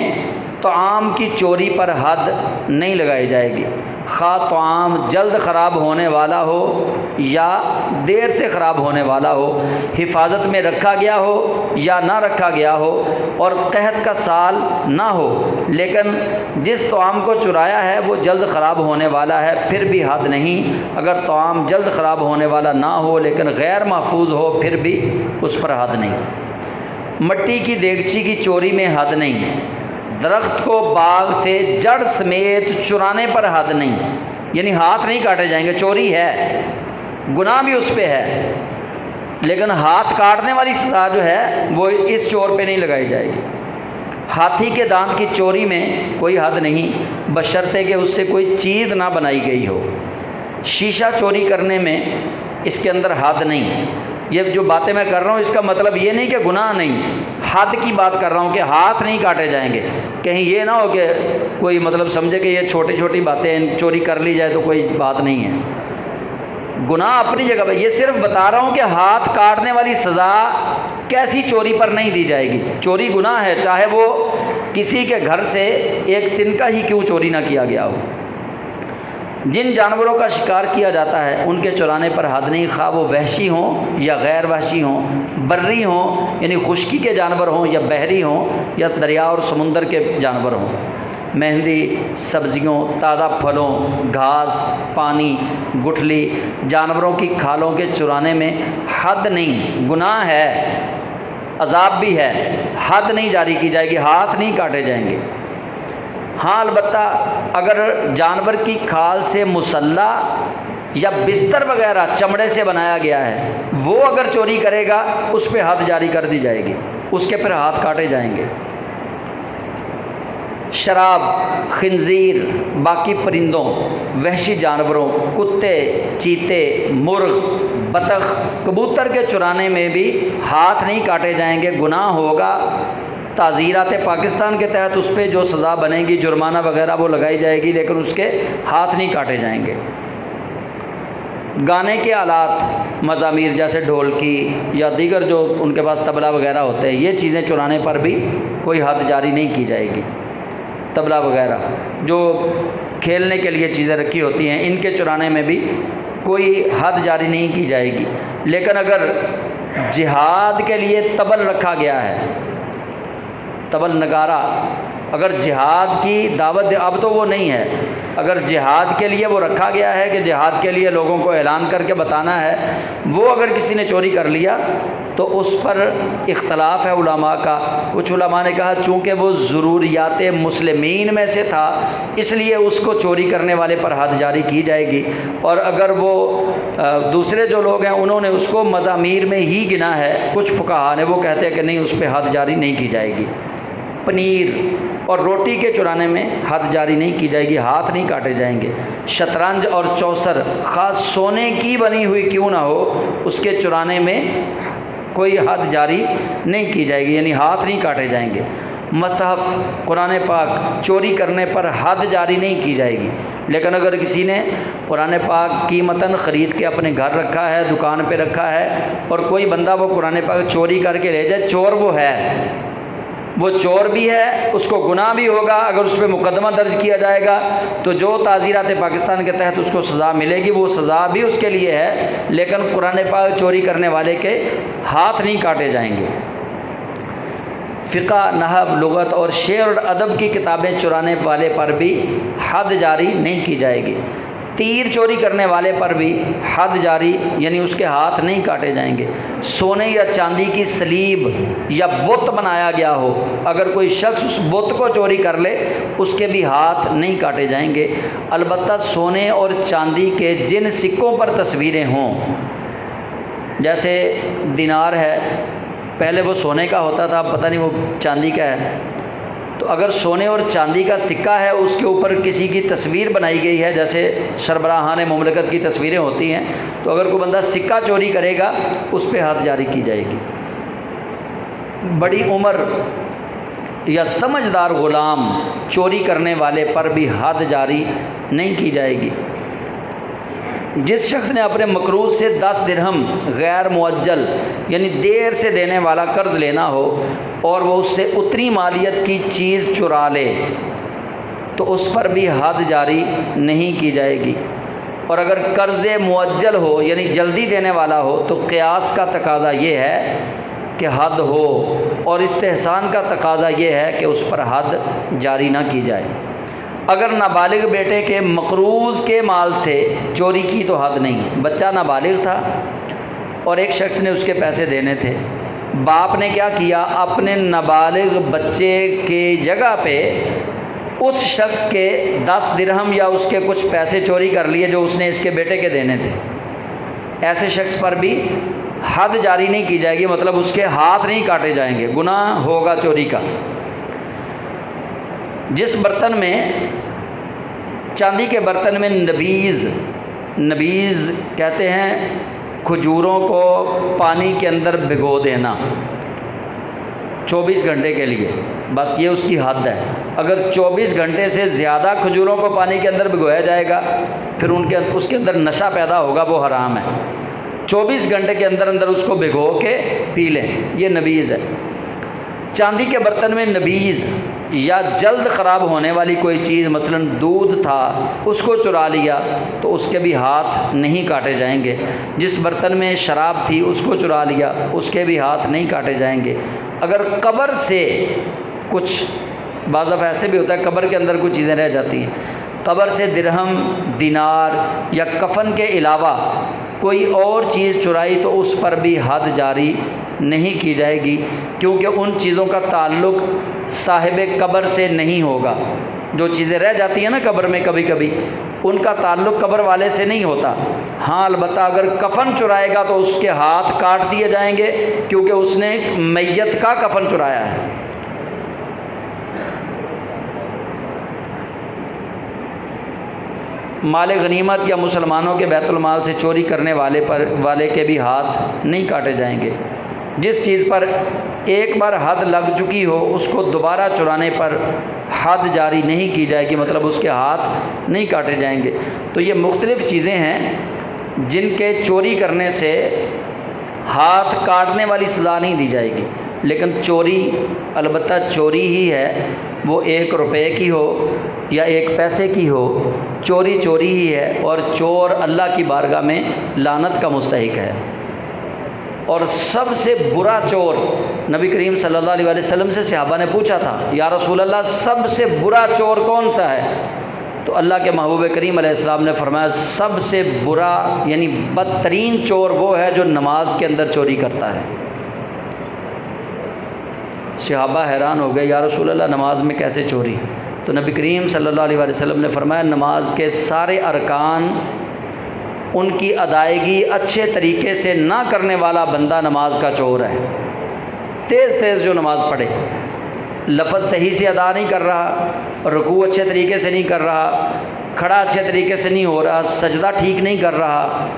طعام کی چوری پر حد نہیں لگائی جائے گی، خواہ طعام جلد خراب ہونے والا ہو یا دیر سے خراب ہونے والا ہو، حفاظت میں رکھا گیا ہو یا نہ رکھا گیا ہو، اور قحط کا سال نہ ہو، لیکن جس طعام کو چرایا ہے وہ جلد خراب ہونے والا ہے، پھر بھی حد نہیں۔ اگر طعام جلد خراب ہونے والا نہ ہو لیکن غیر محفوظ ہو، پھر بھی اس پر حد نہیں۔ مٹی کی دیگچی کی چوری میں حد نہیں۔ درخت کو باغ سے جڑ سمیت چرانے پر حد نہیں، یعنی ہاتھ نہیں کاٹے جائیں گے۔ چوری ہے، گناہ بھی اس پہ ہے، لیکن ہاتھ کاٹنے والی سزا جو ہے وہ اس چور پہ نہیں لگائی جائے گی۔ ہاتھی کے دانت کی چوری میں کوئی حد نہیں، بشرطے کہ اس سے کوئی چیز نہ بنائی گئی ہو۔ شیشہ چوری کرنے میں اس کے اندر حد نہیں۔ یہ جو باتیں میں کر رہا ہوں اس کا مطلب یہ نہیں کہ گناہ نہیں، حد کی بات کر رہا ہوں کہ ہاتھ نہیں کاٹے جائیں گے۔ کہیں یہ نہ ہو کہ کوئی مطلب سمجھے کہ یہ چھوٹی چھوٹی باتیں چوری کر لی جائے تو کوئی بات نہیں ہے۔ گناہ اپنی جگہ پہ، یہ صرف بتا رہا ہوں کہ ہاتھ کاٹنے والی سزا کیسی چوری پر نہیں دی جائے گی۔ چوری گناہ ہے، چاہے وہ کسی کے گھر سے ایک تنکا ہی کیوں چوری نہ کیا گیا ہو۔ جن جانوروں کا شکار کیا جاتا ہے ان کے چرانے پر حد نہیں، خواہ وہ وحشی ہوں یا غیر وحشی ہوں، بری ہوں یعنی خشکی کے جانور ہوں یا بحری ہوں، یا دریا اور سمندر کے جانور ہوں۔ مہندی، سبزیوں، تازہ پھلوں، گھاس، پانی، گٹھلی، جانوروں کی کھالوں کے چرانے میں حد نہیں، گناہ ہے، عذاب بھی ہے، حد نہیں جاری کی جائے گی، ہاتھ نہیں کاٹے جائیں گے۔ ہاں البتہ اگر جانور کی کھال سے مسلح یا بستر وغیرہ چمڑے سے بنایا گیا ہے، وہ اگر چوری کرے گا اس پہ حد جاری کر دی جائے گی، اس کے پھر ہاتھ کاٹے جائیں گے۔ شراب، خنزیر، باقی پرندوں، وحشی جانوروں، کتے، چیتے، مرغ، بطخ، کبوتر کے چرانے میں بھی ہاتھ نہیں کاٹے جائیں گے، گناہ ہوگا۔ تعزیرات پاکستان کے تحت اس پہ جو سزا بنے گی، جرمانہ وغیرہ وہ لگائی جائے گی، لیکن اس کے ہاتھ نہیں کاٹے جائیں گے۔ گانے کے آلات، مزامیر جیسے ڈھولکی یا دیگر جو ان کے پاس طبلہ وغیرہ ہوتے ہیں، یہ چیزیں چرانے پر بھی کوئی حد جاری نہیں کی جائے گی۔ طبلہ وغیرہ جو کھیلنے کے لیے چیزیں رکھی ہوتی ہیں، ان کے چرانے میں بھی کوئی حد جاری نہیں کی جائے گی۔ لیکن اگر جہاد کے لیے طبل رکھا گیا ہے، طبل نگارہ، اگر جہاد کی دعوت اب تو وہ نہیں ہے، اگر جہاد کے لیے وہ رکھا گیا ہے کہ جہاد کے لیے لوگوں کو اعلان کر کے بتانا ہے، وہ اگر کسی نے چوری کر لیا تو اس پر اختلاف ہے علماء کا۔ کچھ علماء نے کہا چونکہ وہ ضروریات مسلمین میں سے تھا اس لیے اس کو چوری کرنے والے پر حد جاری کی جائے گی، اور اگر وہ دوسرے جو لوگ ہیں انہوں نے اس کو مزامیر میں ہی گنا ہے، کچھ فقہا نے وہ کہتے ہیں کہ نہیں، اس پہ حد جاری نہیں کی جائے گی۔ پنیر اور روٹی کے چرانے میں حد جاری نہیں کی جائے گی، ہاتھ نہیں کاٹے جائیں گے۔ شطرنج اور چوسر خاص سونے کی بنی ہوئی کیوں نہ ہو، اس کے چرانے میں کوئی حد جاری نہیں کی جائے گی، یعنی ہاتھ نہیں کاٹے جائیں گے۔ مصحف قرآن پاک چوری کرنے پر حد جاری نہیں کی جائے گی، لیکن اگر کسی نے قرآن پاک قیمتاً خرید کے اپنے گھر رکھا ہے، دکان پہ رکھا ہے، اور کوئی بندہ وہ قرآن پاک چوری کر کے لے جائے، چور وہ چور بھی ہے، اس کو گناہ بھی ہوگا، اگر اس پہ مقدمہ درج کیا جائے گا تو جو تعزیرات پاکستان کے تحت اس کو سزا ملے گی وہ سزا بھی اس کے لیے ہے، لیکن قرآن پاک چوری کرنے والے کے ہاتھ نہیں کاٹے جائیں گے۔ فقہ، نحو، لغت اور شعر اور ادب کی کتابیں چرانے والے پر بھی حد جاری نہیں کی جائے گی۔ تیر چوری کرنے والے پر بھی حد جاری، یعنی اس کے ہاتھ نہیں کاٹے جائیں گے۔ سونے یا چاندی کی سلیب یا بت بنایا گیا ہو، اگر کوئی شخص اس بت کو چوری کر لے اس کے بھی ہاتھ نہیں کاٹے جائیں گے، البتہ سونے اور چاندی کے جن سکوں پر تصویریں ہوں، جیسے دینار ہے، پہلے وہ سونے کا ہوتا تھا، اب پتہ نہیں وہ چاندی کا ہے، تو اگر سونے اور چاندی کا سکہ ہے، اس کے اوپر کسی کی تصویر بنائی گئی ہے، جیسے سربراہان مملکت کی تصویریں ہوتی ہیں، تو اگر کوئی بندہ سکہ چوری کرے گا اس پہ حد جاری کی جائے گی۔ بڑی عمر یا سمجھدار غلام چوری کرنے والے پر بھی حد جاری نہیں کی جائے گی۔ جس شخص نے اپنے مقروض سے 10 درہم غیر معجل یعنی دیر سے دینے والا قرض لینا ہو اور وہ اس سے اتنی مالیت کی چیز چرا لے تو اس پر بھی حد جاری نہیں کی جائے گی، اور اگر قرض معجل ہو یعنی جلدی دینے والا ہو تو قیاس کا تقاضا یہ ہے کہ حد ہو، اور استحسان کا تقاضا یہ ہے کہ اس پر حد جاری نہ کی جائے۔ اگر نابالغ بیٹے کے مقروض کے مال سے چوری کی تو حد نہیں، بچہ نابالغ تھا اور ایک شخص نے اس کے پیسے دینے تھے، باپ نے کیا کیا، اپنے نابالغ بچے کی جگہ پہ اس شخص کے 10 درہم یا اس کے کچھ پیسے چوری کر لیے جو اس نے اس کے بیٹے کے دینے تھے۔ ایسے شخص پر بھی حد جاری نہیں کی جائے گی، مطلب اس کے ہاتھ نہیں کاٹے جائیں گے، گناہ ہوگا چوری کا۔ جس برتن میں چاندی کے برتن میں نبیذ کہتے ہیں کھجوروں کو پانی کے اندر بھگو دینا 24 گھنٹے کے لیے، بس یہ اس کی حد ہے۔ اگر 24 گھنٹے سے زیادہ کھجوروں کو پانی کے اندر بھگویا جائے گا پھر اس کے اندر نشہ پیدا ہوگا، وہ حرام ہے۔ 24 گھنٹے کے اندر اس کو بھگو کے پی لیں، یہ نبیذ ہے۔ چاندی کے برتن میں نبیذ یا جلد خراب ہونے والی کوئی چیز مثلا دودھ تھا اس کو چرا لیا تو اس کے بھی ہاتھ نہیں کاٹے جائیں گے۔ جس برتن میں شراب تھی اس کو چرا لیا اس کے بھی ہاتھ نہیں کاٹے جائیں گے۔ اگر قبر سے کچھ، بعض دفعہ ایسے بھی ہوتا ہے قبر کے اندر کچھ چیزیں رہ جاتی ہیں، قبر سے درہم، دینار یا کفن کے علاوہ کوئی اور چیز چرائی تو اس پر بھی حد جاری نہیں کی جائے گی، کیونکہ ان چیزوں کا تعلق صاحب قبر سے نہیں ہوگا۔ جو چیزیں رہ جاتی ہیں نا قبر میں کبھی کبھی، ان کا تعلق قبر والے سے نہیں ہوتا۔ ہاں البتہ اگر کفن چرائے گا تو اس کے ہاتھ کاٹ دیے جائیں گے کیونکہ اس نے میت کا کفن چرایا ہے۔ مال غنیمت یا مسلمانوں کے بیت المال سے چوری کرنے والے کے بھی ہاتھ نہیں کاٹے جائیں گے۔ جس چیز پر ایک بار حد لگ چکی ہو اس کو دوبارہ چرانے پر حد جاری نہیں کی جائے گی، مطلب اس کے ہاتھ نہیں کاٹے جائیں گے۔ تو یہ مختلف چیزیں ہیں جن کے چوری کرنے سے ہاتھ کاٹنے والی سزا نہیں دی جائے گی، لیکن چوری البتہ چوری ہی ہے، وہ 1 روپے کی ہو یا 1 پیسے کی ہو، چوری چوری ہی ہے، اور چور اللہ کی بارگاہ میں لعنت کا مستحق ہے۔ اور سب سے برا چور، نبی کریم صلی اللہ علیہ وسلم سے صحابہ نے پوچھا تھا یا رسول اللہ سب سے برا چور کون سا ہے؟ تو اللہ کے محبوب کریم علیہ السلام نے فرمایا سب سے برا یعنی بدترین چور وہ ہے جو نماز کے اندر چوری کرتا ہے۔ صحابہ حیران ہو گئے، یا رسول اللہ نماز میں کیسے چوری؟ تو نبی کریم صلی اللہ علیہ وسلم نے فرمایا نماز کے سارے ارکان ان کی ادائیگی اچھے طریقے سے نہ کرنے والا بندہ نماز کا چور ہے۔ تیز جو نماز پڑھے، لفظ صحیح سے ادا نہیں کر رہا، رکوع اچھے طریقے سے نہیں کر رہا، کھڑا اچھے طریقے سے نہیں ہو رہا، سجدہ ٹھیک نہیں کر رہا،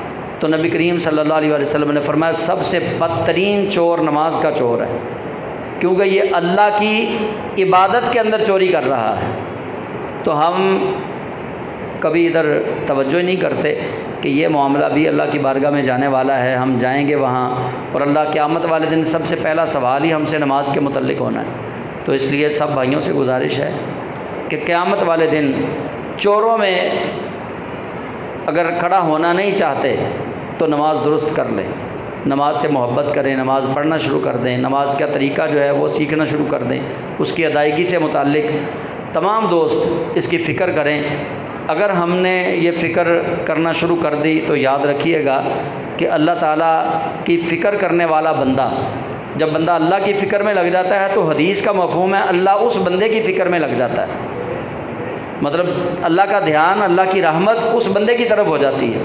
تو نبی کریم صلی اللہ علیہ وسلم نے فرمایا سب سے بدترین چور نماز کا چور ہے، کیونکہ یہ اللہ کی عبادت کے اندر چوری کر رہا ہے۔ تو ہم کبھی ادھر توجہ نہیں کرتے کہ یہ معاملہ بھی اللہ کی بارگاہ میں جانے والا ہے، ہم جائیں گے وہاں، اور اللہ قیامت والے دن سب سے پہلا سوال ہی ہم سے نماز کے متعلق ہونا ہے۔ تو اس لیے سب بھائیوں سے گزارش ہے کہ قیامت والے دن چوروں میں اگر کھڑا ہونا نہیں چاہتے تو نماز درست کر لیں، نماز سے محبت کریں، نماز پڑھنا شروع کر دیں، نماز کا طریقہ جو ہے وہ سیکھنا شروع کر دیں، اس کی ادائیگی سے متعلق تمام دوست اس کی فکر کریں۔ اگر ہم نے یہ فکر کرنا شروع کر دی تو یاد رکھیے گا کہ اللہ تعالیٰ کی فکر کرنے والا بندہ، جب بندہ اللہ کی فکر میں لگ جاتا ہے تو حدیث کا مفہوم ہے اللہ اس بندے کی فکر میں لگ جاتا ہے، مطلب اللہ کا دھیان، اللہ کی رحمت اس بندے کی طرف ہو جاتی ہے۔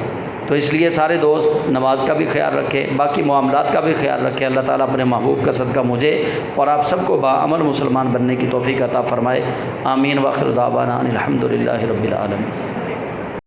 تو اس لیے سارے دوست نماز کا بھی خیال رکھیں، باقی معاملات کا بھی خیال رکھیں۔ اللہ تعالیٰ اپنے محبوب کا صدقہ مجھے اور آپ سب کو باعمل مسلمان بننے کی توفیق عطا فرمائے۔ آمین۔ وآخر دعوانا ان الحمد للہ رب العالمین۔